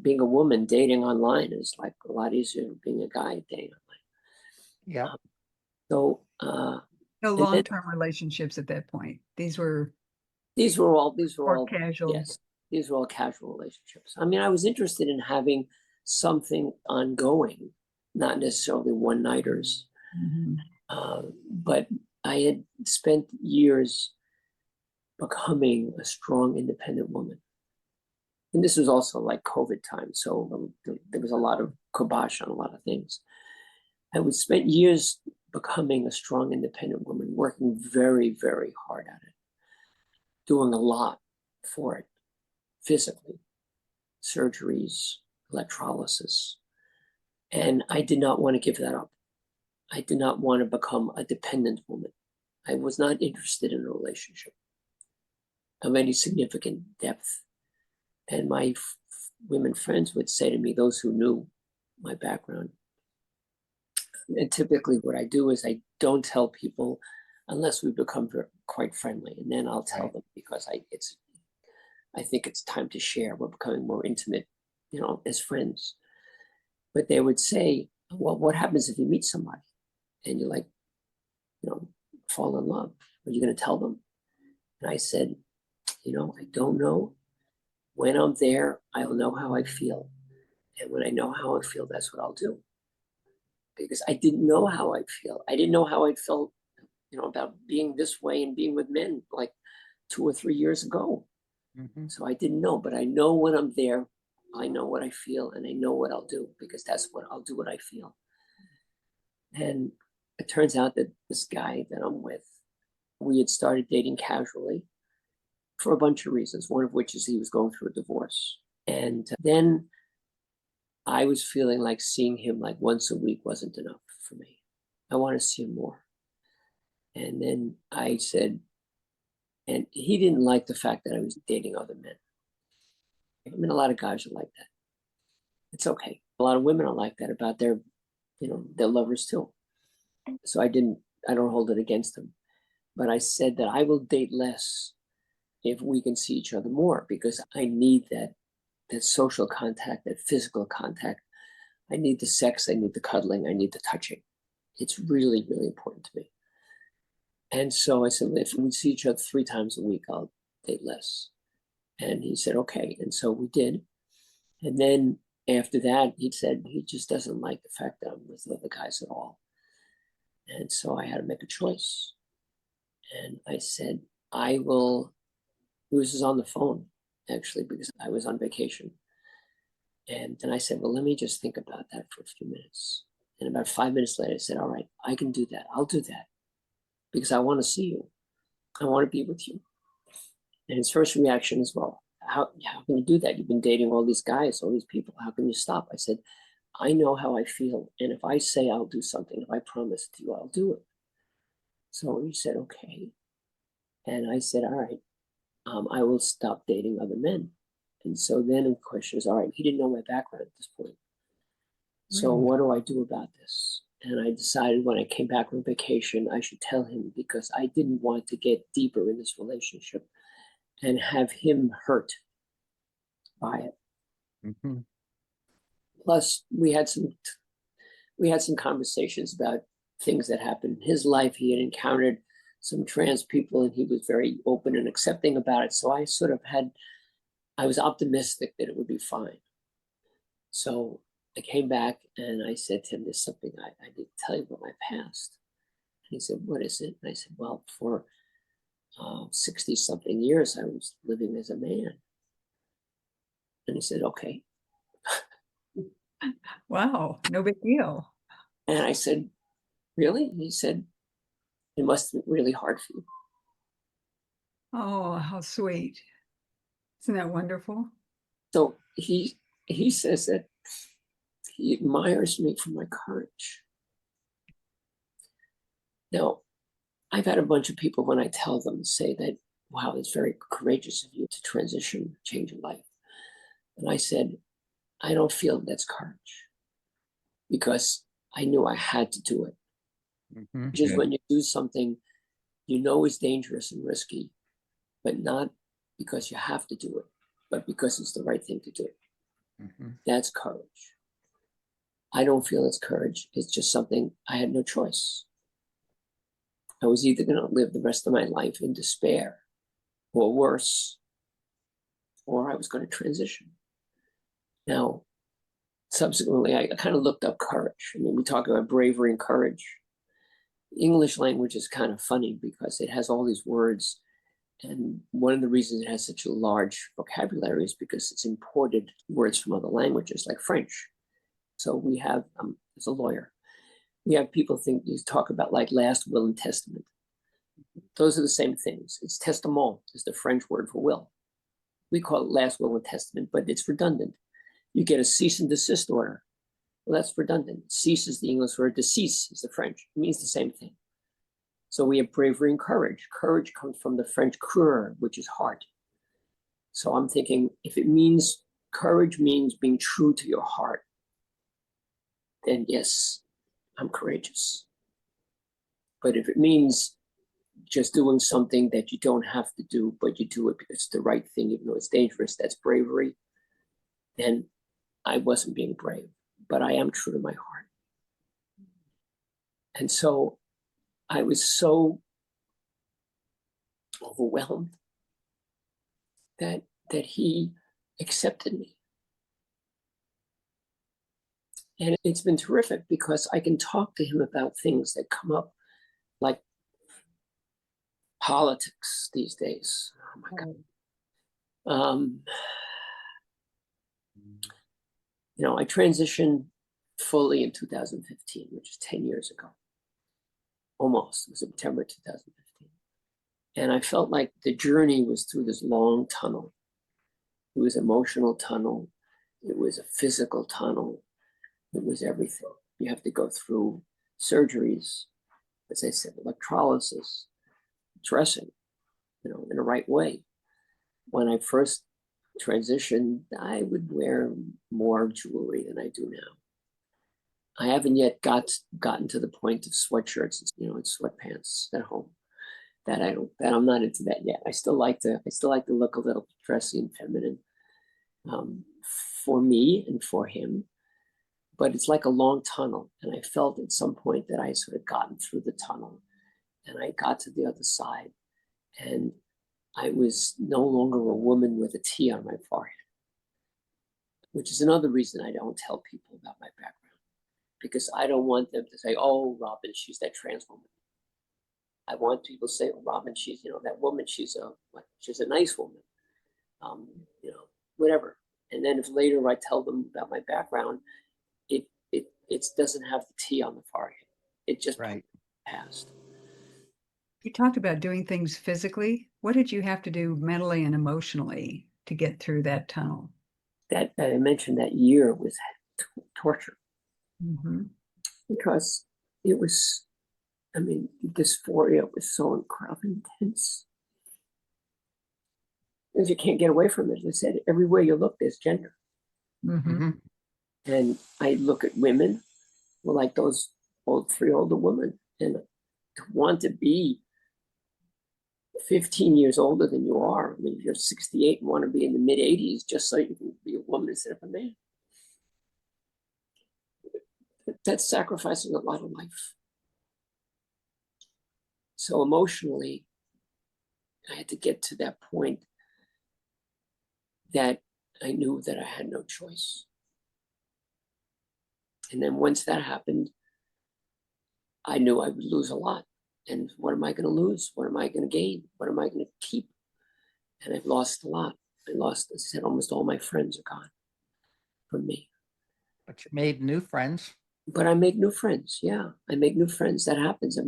Speaker 1: being a woman dating online is like a lot easier than being a guy dating online.
Speaker 2: Yeah.
Speaker 1: No
Speaker 3: long-term relationships at that point. These were
Speaker 1: all
Speaker 3: casual.
Speaker 1: Yes, these were all casual relationships. I mean, I was interested in having something ongoing, not necessarily one-nighters. But I had spent years becoming a strong, independent woman. And this was also like COVID time, so there was a lot of kibosh on a lot of things. I would spend years becoming a strong, independent woman, working very, very hard at it, doing a lot for it, physically, surgeries, electrolysis. And I did not want to give that up. I did not want to become a dependent woman. I was not interested in a relationship of any significant depth. And my women friends would say to me, those who knew my background, and typically what I do is I don't tell people unless we become quite friendly, and then I'll tell them because I think it's time to share. We're becoming more intimate, as friends. But they would say, well, what happens if you meet somebody and you fall in love? Are you going to tell them? And I said, I don't know. When I'm there, I'll know how I feel. And when I know how I feel, that's what I'll do. Because I didn't know how I'd feel. I didn't know how I'd felt, about being this way and being with men like 2 or 3 years ago. So I didn't know, but I know when I'm there, I know what I feel and I know what I'll do because that's what I'll do, what I feel. And it turns out that this guy that I'm with, we had started dating casually for a bunch of reasons, one of which is he was going through a divorce. And then I was feeling like seeing him like once a week wasn't enough for me. I want to see him more. And then I said, and he didn't like the fact that I was dating other men. I mean, a lot of guys are like that. It's okay. A lot of women are like that about their lovers too. So I don't hold it against them. But I said that I will date less if we can see each other more because I need that that social contact, that physical contact. I need the sex, I need the cuddling, I need the touching. It's really, really important to me. And so I said, if we see each other 3 times a week, I'll date less. And he said, okay. And so we did. And then after that, he said he just doesn't like the fact that I'm with other guys at all. And so I had to make a choice. And I said, I will, he was just on the phone, actually, because I was on vacation. And then I said, well, let me just think about that for a few minutes. And about 5 minutes later, I said, all right, I can do that. I'll do that because I want to see you. I want to be with you. And his first reaction is, well, how can you do that? You've been dating all these guys, all these people. How can you stop? I said, I know how I feel. And if I say I'll do something, if I promise to you, I'll do it. So he said, okay. And I said, all right, I will stop dating other men. And so then the question is, all right, he didn't know my background at this point. So what do I do about this? And I decided when I came back from vacation, I should tell him because I didn't want to get deeper in this relationship and have him hurt by it.
Speaker 2: Mm-hmm.
Speaker 1: Plus, we had some conversations about things that happened in his life. He had encountered some trans people and he was very open and accepting about it. So I sort of I was optimistic that it would be fine. So I came back and I said to him, there's something I need to tell you about my past. And he said, what is it? And I said, well, for 60 something years, I was living as a man. And he said, okay.
Speaker 3: Wow, no big deal.
Speaker 1: And I said, really? And he said, it must have been really hard for you.
Speaker 3: Oh, how sweet. Isn't that wonderful?
Speaker 1: So he says that he admires me for my courage. Now, I've had a bunch of people when I tell them say that, wow, it's very courageous of you to transition, change your life. And I said, I don't feel that's courage because I knew I had to do it.
Speaker 2: Mm-hmm.
Speaker 1: Which is when you do something you know is dangerous and risky, but not because you have to do it, but because it's the right thing to do.
Speaker 2: Mm-hmm.
Speaker 1: That's courage. I don't feel it's courage. It's just something I had no choice. I was either going to live the rest of my life in despair or worse, or I was going to transition. Now, subsequently, I kind of looked up courage. I mean, we talk about bravery and courage. The English language is kind of funny because it has all these words. And one of the reasons it has such a large vocabulary is because it's imported words from other languages like French. So we have, as a lawyer, we have people you talk about like last will and testament. Those are the same things. It's testament is the French word for will. We call it last will and testament, but it's redundant. You get a cease and desist order. Well, that's redundant. Cease is the English word. Decease is the French. It means the same thing. So we have bravery and courage. Courage comes from the French coeur, which is heart. So I'm thinking if it means courage means being true to your heart, then yes, I'm courageous. But if it means just doing something that you don't have to do, but you do it because it's the right thing, even though it's dangerous, that's bravery, then I wasn't being brave, but I am true to my heart. And so I was so overwhelmed that he accepted me. And it's been terrific because I can talk to him about things that come up, like politics these days. Oh my God. I transitioned fully in 2015, which is 10 years ago. Almost. It was September 2015. And I felt like the journey was through this long tunnel. It was an emotional tunnel. It was a physical tunnel. It was everything. You have to go through surgeries, as I said, electrolysis, dressing, in the right way. When I first transitioned, I would wear more jewelry than I do now. I haven't yet gotten to the point of sweatshirts, and sweatpants at home. That I'm not into that yet. I still like to look a little dressy and feminine. for me and for him, but it's like a long tunnel. And I felt at some point that I sort of gotten through the tunnel and I got to the other side, and I was no longer a woman with a T on my forehead, which is another reason I don't tell people about my background, because I don't want them to say, oh, Robin, she's that trans woman. I want people to say, oh, Robin, she's, that woman, she's a nice woman, whatever. And then if later I tell them about my background, it doesn't have the T on the forehead. It just passed.
Speaker 3: You talked about doing things physically. What did you have to do mentally and emotionally to get through that tunnel?
Speaker 1: That I mentioned, that year was torture.
Speaker 3: Mm-hmm.
Speaker 1: Because it was, the dysphoria was so incredibly intense. Because you can't get away from it. As I said, everywhere you look, there's gender.
Speaker 3: Mm-hmm.
Speaker 1: And I look at women, like those three older women, and to want to be 15 years older than you are. If you're 68 and want to be in the mid 80s just so you can be a woman instead of a man. That's sacrificing a lot of life. So emotionally, I had to get to that point that I knew that I had no choice. And then once that happened, I knew I would lose a lot. And what am I going to lose? What am I going to gain? What am I going to keep? And I've lost a lot. I lost, as I said, almost all my friends are gone from me.
Speaker 2: But you made new friends.
Speaker 1: But I make new friends. Yeah, I make new friends. That happens.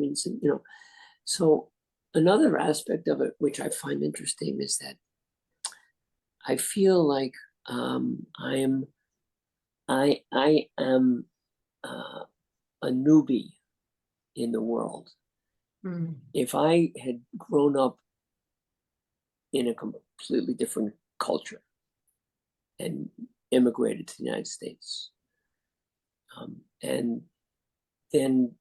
Speaker 1: So another aspect of it, which I find interesting, is that I feel like I am a newbie in the world.
Speaker 3: Mm.
Speaker 1: If I had grown up in a completely different culture and immigrated to the United States, and then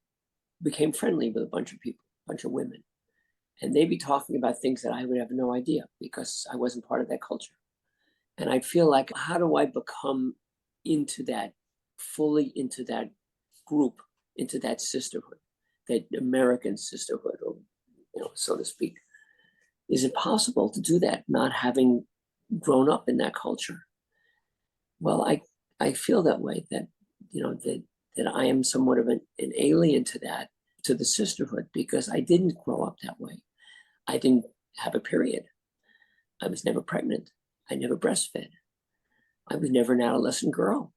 Speaker 1: became friendly with a bunch of people, a bunch of women, and they'd be talking about things that I would have no idea because I wasn't part of that culture. And I feel like, how do I become fully into that group, into that sisterhood, that American sisterhood, or so to speak? Is it possible to do that not having grown up in that culture? Well, I feel that way, that that I am somewhat of an alien to that, to the sisterhood, because I didn't grow up that way. I didn't have a period. I was never pregnant. I never breastfed. I was never an adolescent girl.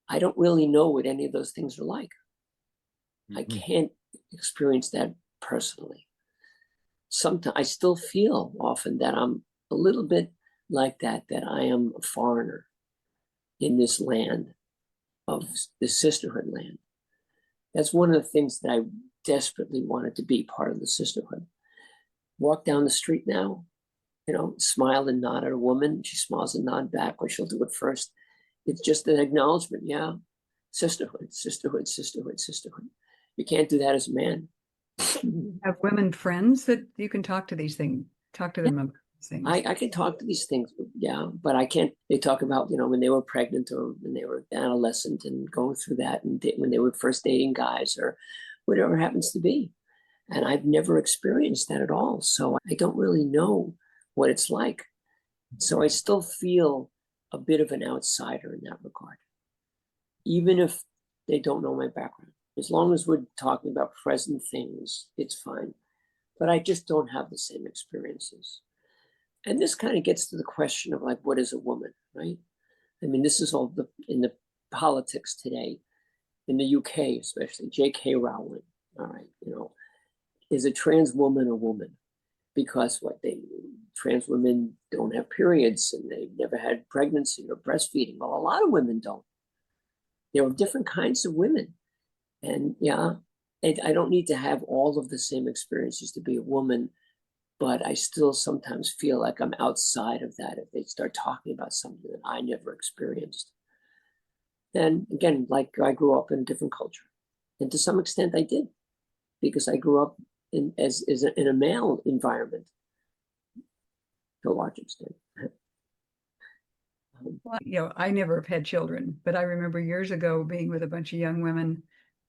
Speaker 1: I don't really know what any of those things are like. Mm-hmm. I can't experience that personally. Sometimes I still feel often that I'm a little bit like that I am a foreigner in this land of the sisterhood land. That's one of the things that I desperately wanted to be part of the sisterhood. Walk down the street now, smile and nod at a woman. She smiles and nod back, or she'll do it first. It's just an acknowledgement. Yeah, sisterhood, sisterhood, sisterhood, sisterhood. You can't do that as a man.
Speaker 3: Have women friends that you can talk to these things, talk to them about these things?
Speaker 1: I can talk to these things, yeah, but I can't. They talk about, when they were pregnant or when they were adolescent and going through that, and when they were first dating guys or whatever it happens to be. And I've never experienced that at all. So I don't really know what it's like. So I still feel a bit of an outsider in that regard, even if they don't know my background. As long as we're talking about present things, it's fine. But I just don't have the same experiences. And this kind of gets to the question of, like, what is a woman, right? This is all in the politics today, in the UK especially. J.K. Rowling, all right, is a trans woman a woman? Because trans women don't have periods and they've never had pregnancy or breastfeeding. Well, a lot of women don't. There are different kinds of women. And yeah, I don't need to have all of the same experiences to be a woman, but I still sometimes feel like I'm outside of that if they start talking about something that I never experienced. And again, like, I grew up in a different culture. And to some extent I did, because I grew up in a male environment to a large extent.
Speaker 3: Well, I never have had children, but I remember years ago being with a bunch of young women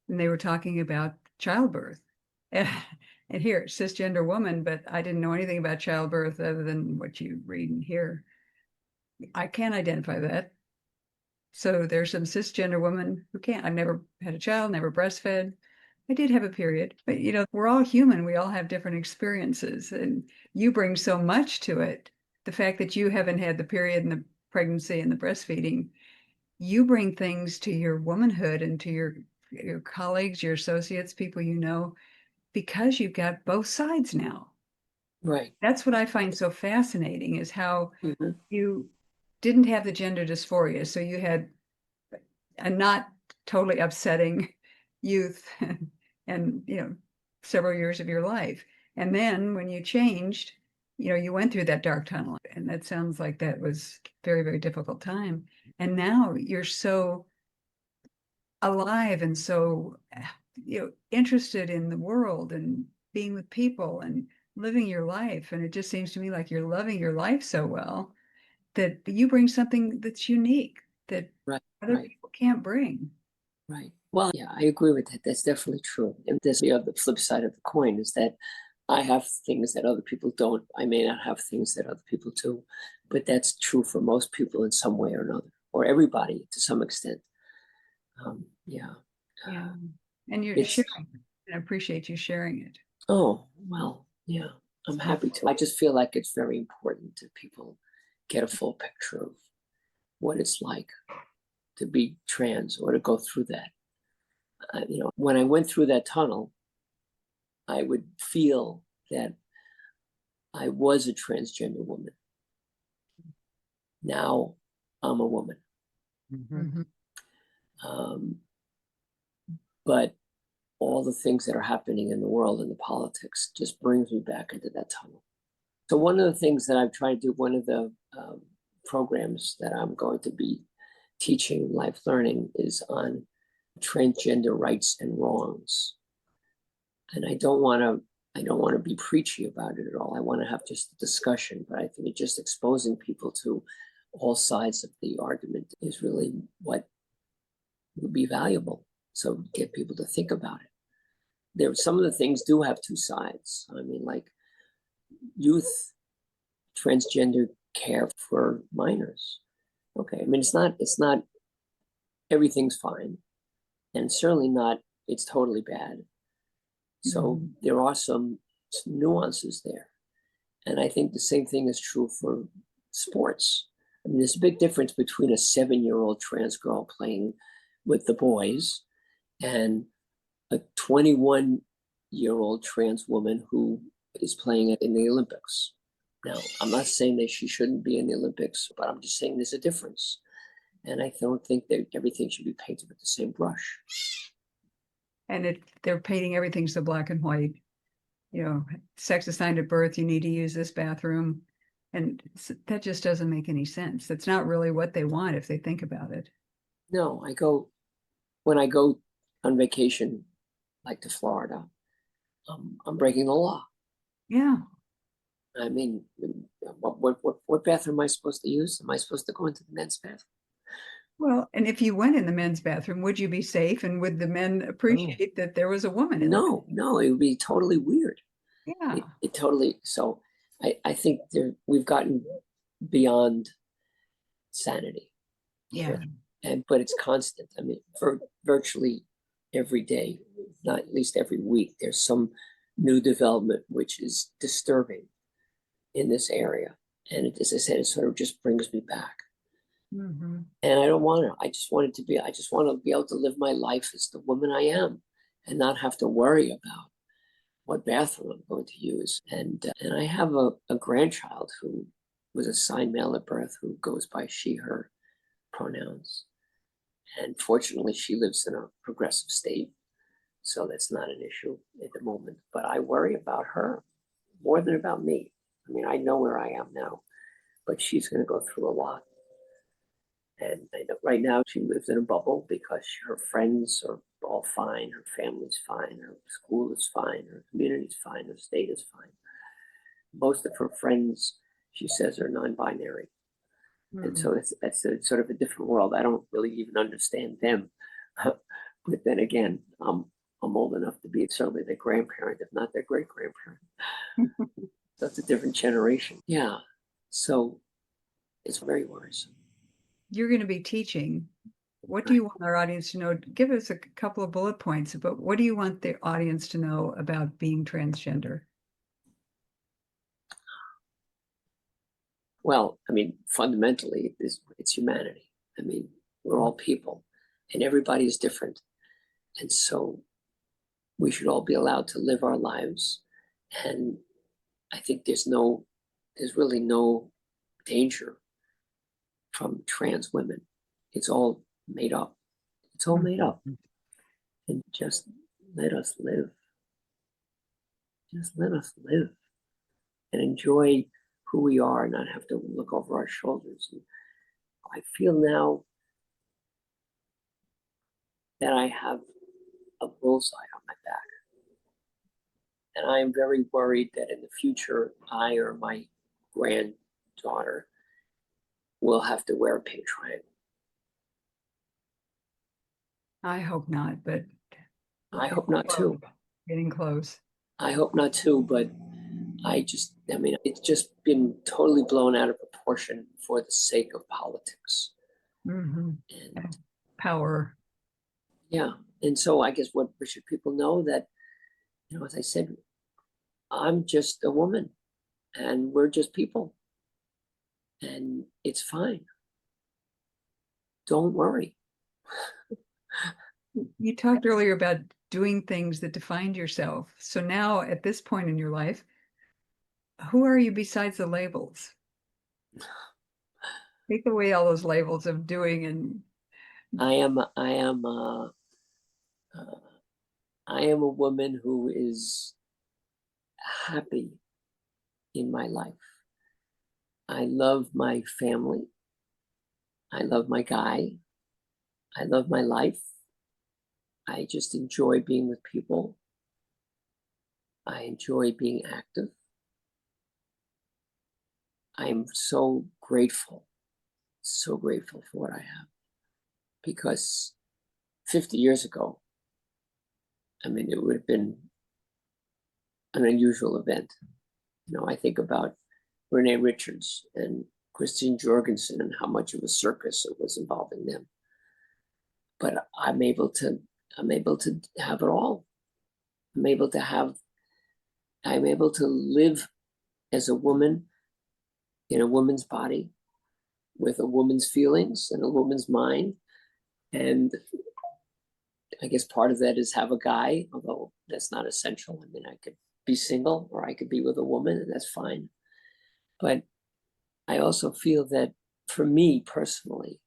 Speaker 3: and they were talking about childbirth. And here, cisgender woman, but I didn't know anything about childbirth other than what you read and hear. I can't identify that. So there's some cisgender women who can't. I've never had a child, never breastfed. I did have a period, but we're all human. We all have different experiences, and you bring so much to it. The fact that you haven't had the period and the pregnancy and the breastfeeding, you bring things to your womanhood and to your colleagues, your associates, people because you've got both sides now.
Speaker 1: Right.
Speaker 3: That's what I find so fascinating is how
Speaker 1: Mm-hmm.
Speaker 3: you didn't have the gender dysphoria. So you had a not totally upsetting youth and several years of your life. And then when you changed, you went through that dark tunnel. And that sounds like that was very, very difficult time. And now you're so alive and so interested in the world and being with people and living your life. And it just seems to me like you're loving your life so well that you bring something that's unique that other people can't bring.
Speaker 1: Right. Well, yeah, I agree with that. That's definitely true. And this, the other flip side of the coin is that I have things that other people don't. I may not have things that other people do, but that's true for most people in some way or another, or everybody to some extent. Yeah.
Speaker 3: And you're sharing it. And I appreciate you sharing it.
Speaker 1: Oh, well, yeah, I'm happy to. I just feel like it's very important that people get a full picture of what it's like to be trans or to go through that. When I went through that tunnel, I would feel that I was a transgender woman. Now I'm a woman.
Speaker 2: Mm-hmm.
Speaker 1: But all the things that are happening in the world and the politics just brings me back into that tunnel. So one of the things that I've tried to do, one of the programs that I'm going to be teaching life learning is on transgender rights and wrongs. And I don't want to be preachy about it at all. I want to have just a discussion, but I think it's just exposing people to all sides of the argument is really what would be valuable. So get people to think about it. Some of the things do have two sides. I mean, like youth transgender care for minors. Okay, I mean it's not everything's fine, and certainly not it's totally bad. So there are some nuances there, and I think the same thing is true for sports. I mean, there's a big difference between a 7-year-old trans girl playing with the boys and a 21-year-old trans woman who is playing in the Olympics. Now, I'm not saying that she shouldn't be in the Olympics, but I'm just saying there's a difference. And I don't think that everything should be painted with the same brush.
Speaker 3: And they're painting everything so black and white. Sex assigned at birth, you need to use this bathroom. And that just doesn't make any sense. That's not really what they want if they think about it.
Speaker 1: No, when I go on vacation, like to Florida, I'm breaking the law.
Speaker 3: Yeah.
Speaker 1: I mean, what bathroom am I supposed to use? Am I supposed to go into the men's bathroom?
Speaker 3: Well, and if you went in the men's bathroom, would you be safe? And would the men appreciate that there was a woman in
Speaker 1: No, it would be totally weird.
Speaker 3: Yeah.
Speaker 1: It totally, so I think we've gotten beyond sanity.
Speaker 3: Yeah.
Speaker 1: But it's constant. I mean, virtually every day, not at least every week, there's some new development which is disturbing in this area. And as I said, it sort of just brings me back. And I don't want to. I just want to be able to live my life as the woman I am and not have to worry about what bathroom I'm going to use. And I have a grandchild who was assigned male at birth who goes by she, her pronouns. And fortunately, she lives in a progressive state. So that's not an issue at the moment. But I worry about her more than about me. I mean, I know where I am now, but she's going to go through a lot. And I know right now she lives in a bubble because her friends are all fine, her family's fine, her school is fine, her community's fine, her state is fine. Most of her friends, she says, are non-binary. And so that's a sort of a different world. I don't really even understand them. But then again, I'm old enough to be certainly their grandparent, if not their great grandparent. That's a different generation. Yeah. So it's very worrisome.
Speaker 3: You're going to be teaching. What do you want our audience to know? Give us a couple of bullet points about what do you want the audience to know about being transgender?
Speaker 1: Well, I mean, fundamentally, it's humanity. I mean, we're all people, and everybody is different. And so we should all be allowed to live our lives. And I think there's really no danger from trans women. It's all made up. It's all made up. And just let us live. Just let us live and enjoy who we are and not have to look over our shoulders. And I feel now that I have a bullseye on my back. And I am very worried that in the future, I or my granddaughter will have to wear a pink triangle.
Speaker 3: I hope not, but
Speaker 1: I hope not too.
Speaker 3: Getting close.
Speaker 1: I hope not too, but I mean, it's just been totally blown out of proportion for the sake of politics.
Speaker 3: And power.
Speaker 1: Yeah. And so I guess what should people know that, as I said, I'm just a woman and we're just people and it's fine. Don't worry.
Speaker 3: You talked earlier about doing things that defined yourself. So now at this point in your life, who are you besides the labels? Take away all those labels of doing and
Speaker 1: I am a woman who is happy in my life. I love my family. I love my guy. I love my life. I just enjoy being with people. I enjoy being active. I'm so grateful for what I have. Because 50 years ago, I mean, it would have been an unusual event. I think about Renee Richards and Christine Jorgensen and how much of a circus it was involving them. But I'm able to have it all. I'm able to live as a woman in a woman's body with a woman's feelings and a woman's mind. And I guess part of that is have a guy, although that's not essential. I mean, I could be single or I could be with a woman and that's fine. But I also feel that for me personally,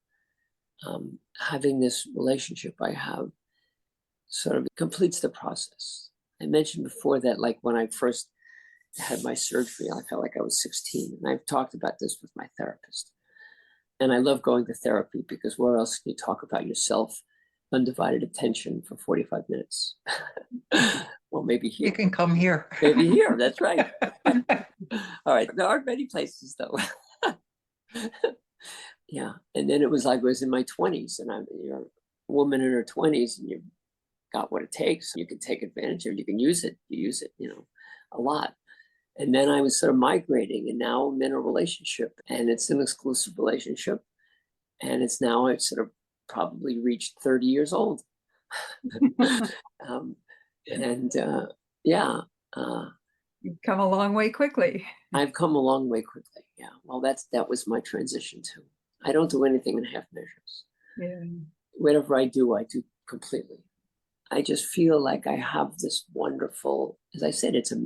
Speaker 1: having this relationship I have sort of completes the process. I mentioned before that, like when I first had my surgery, I felt like I was 16. And I've talked about this with my therapist. And I love going to therapy because where else can you talk about yourself, undivided attention for 45 minutes? Well, maybe here.
Speaker 2: You can come here.
Speaker 1: Maybe here, that's right. All right, there aren't many places though. Yeah, and then it was like I was in my 20s and you're a woman in her 20s and you've got what it takes. You can take advantage of it, you can use it, a lot. And then I was sort of migrating and now I'm in a relationship and it's an exclusive relationship. And it's sort of probably reached 30 years old.
Speaker 3: You've come a long way quickly.
Speaker 1: I've come a long way quickly. Yeah. Well, that was my transition too. I don't do anything in half measures.
Speaker 3: Yeah.
Speaker 1: Whatever I do completely. I just feel like I have this wonderful, as I said, it's a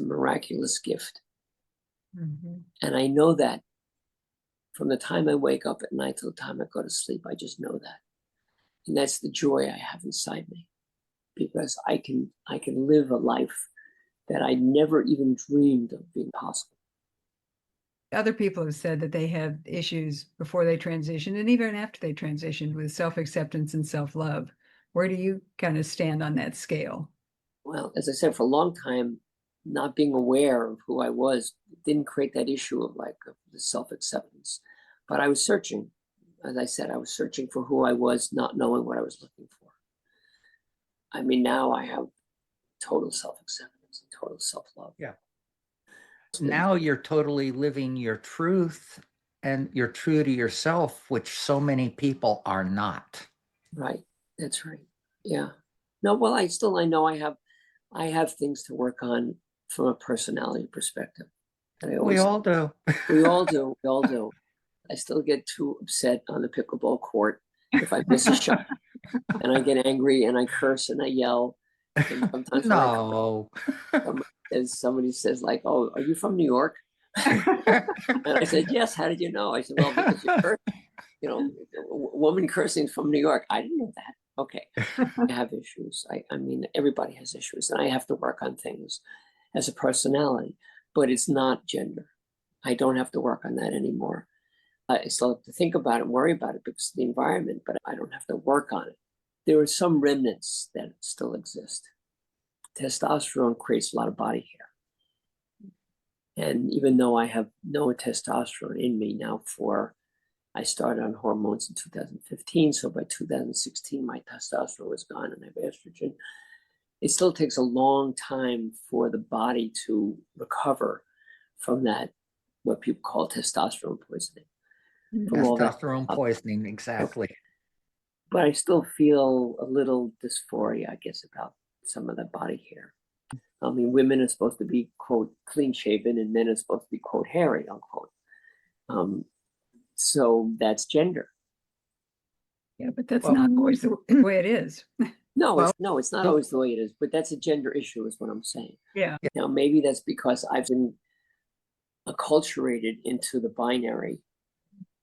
Speaker 1: miraculous gift. And I know that from the time I wake up at night till the time I go to sleep, I just know that. And that's the joy I have inside me because I can live a life that I never even dreamed of being possible.
Speaker 3: Other people have said that they have issues before they transitioned and even after they transitioned with self-acceptance and self-love. Where do you kind of stand on that scale?
Speaker 1: Well, as I said, for a long time, not being aware of who I was didn't create that issue of like of the self-acceptance. But I was searching, as I said, I was searching for who I was, not knowing what I was looking for. I mean, now I have total self-acceptance and total self-love.
Speaker 2: Yeah. Now you're totally living your truth, and you're true to yourself, which so many people are not.
Speaker 1: Right. That's right. Yeah. No, well, I know I have things to work on from a personality perspective.
Speaker 2: We all do.
Speaker 1: We all do. We all do. I still get too upset on the pickleball court if I miss a shot, and I get angry and I curse and I yell. And sometimes
Speaker 2: No.
Speaker 1: somebody says like, "Oh, are you from New York?" And I said, "Yes." How did you know? I said, "Well, because you curse. You know, a woman cursing from New York. I didn't know that." Okay, I have issues. I mean, everybody has issues, and I have to work on things as a personality. But it's not gender. I don't have to work on that anymore. I still have to think about it and worry about it because of the environment, but I don't have to work on it. There are some remnants that still exist. Testosterone creates a lot of body hair. And even though I have no testosterone in me now I started on hormones in 2015, so by 2016, my testosterone was gone and I have estrogen. It still takes a long time for the body to recover from that, what people call testosterone poisoning.
Speaker 2: Testosterone poisoning, exactly.
Speaker 1: But I still feel a little dysphoria, I guess, about some of the body hair. I mean, women are supposed to be, quote, clean shaven, and men are supposed to be, quote, hairy, unquote. So that's gender.
Speaker 3: Yeah, but that's not always the way it is.
Speaker 1: No, it's not always the way it is, but that's a gender issue, is what I'm saying.
Speaker 3: Yeah.
Speaker 1: Now, maybe that's because I've been acculturated into the binary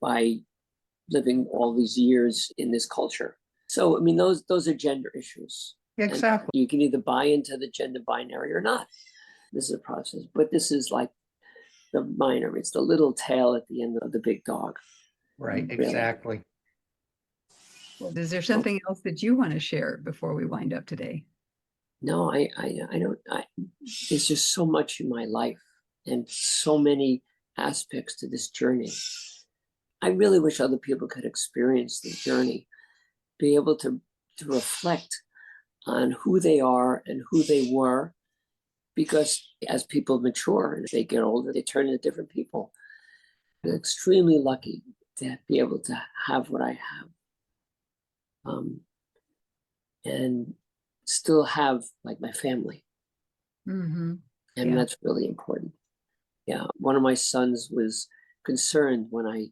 Speaker 1: by living all these years in this culture. So, I mean, those are gender issues.
Speaker 2: Exactly.
Speaker 1: And you can either buy into the gender binary or not. This is a process, but this is like the binary. It's the little tail at the end of the big dog.
Speaker 2: Right,
Speaker 1: really.
Speaker 2: exactly.
Speaker 3: Well, is there something else that you want to share before we wind up today?
Speaker 1: No, I don't. There's just so much in my life and so many aspects to this journey. I really wish other people could experience the journey, be able to reflect on who they are and who they were, because as people mature and they get older, they turn into different people. I'm extremely lucky to be able to have what I have. And still have like my family.
Speaker 3: Mm-hmm.
Speaker 1: And that's really important. Yeah. One of my sons was concerned when I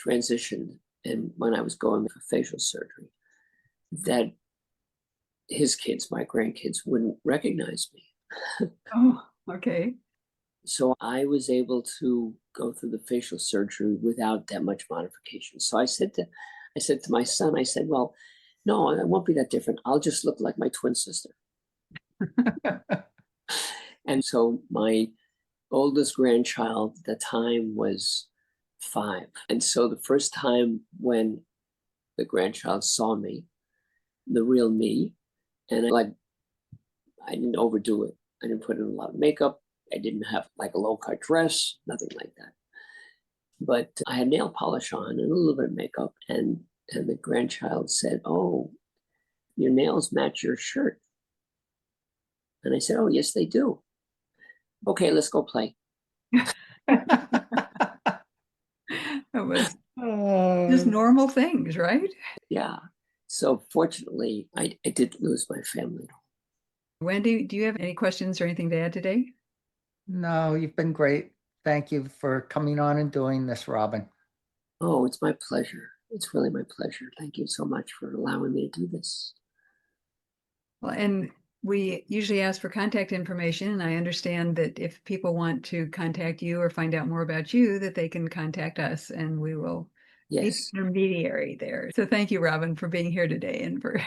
Speaker 1: transitioned and when I was going for facial surgery that his kids, my grandkids, wouldn't recognize me.
Speaker 3: Oh, okay.
Speaker 1: So I was able to go through the facial surgery without that much modification. So I said to my son, I said, well, no, it won't be that different. I'll just look like my twin sister. And so my oldest grandchild at the time was 5. And so the first time when the grandchild saw me, the real me, and I didn't overdo it. I didn't put in a lot of makeup. I didn't have like a low-cut dress, nothing like that. But I had nail polish on and a little bit of makeup. And the grandchild said, "Oh, your nails match your shirt." And I said, "Oh, yes, they do." "Okay, let's go play."
Speaker 3: It was just normal things, right?
Speaker 1: Yeah. So fortunately, I did lose my family.
Speaker 3: Wendy, do you have any questions or anything to add today?
Speaker 2: No, you've been great. Thank you for coming on and doing this, Robin.
Speaker 1: Oh, it's my pleasure. It's really my pleasure. Thank you so much for allowing me to do this.
Speaker 3: Well, and we usually ask for contact information, and I understand that if people want to contact you or find out more about you, that they can contact us, and we will be the intermediary there. So thank you, Robin, for being here today and for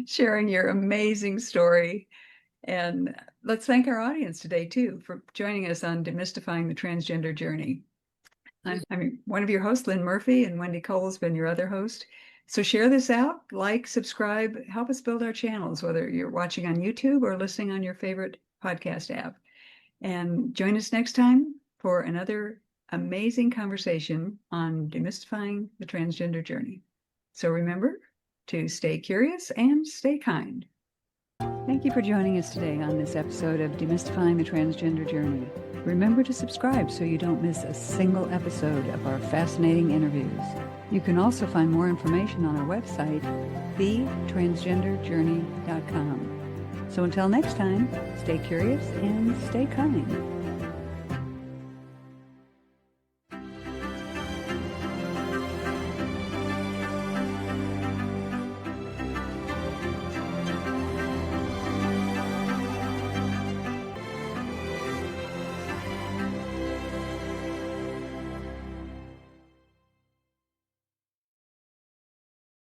Speaker 3: sharing your amazing story. And let's thank our audience today, too, for joining us on Demystifying the Transgender Journey. I'm one of your hosts, Lynn Murphy, and Wendy Cole's been your other host. So share this out, like, subscribe, help us build our channels, whether you're watching on YouTube or listening on your favorite podcast app. And join us next time for another amazing conversation on demystifying the transgender journey. So remember to stay curious and stay kind. Thank you for joining us today on this episode of Demystifying the Transgender Journey. Remember to subscribe so you don't miss a single episode of our fascinating interviews. You can also find more information on our website, thetransgenderjourney.com. So until next time, stay curious and stay kind.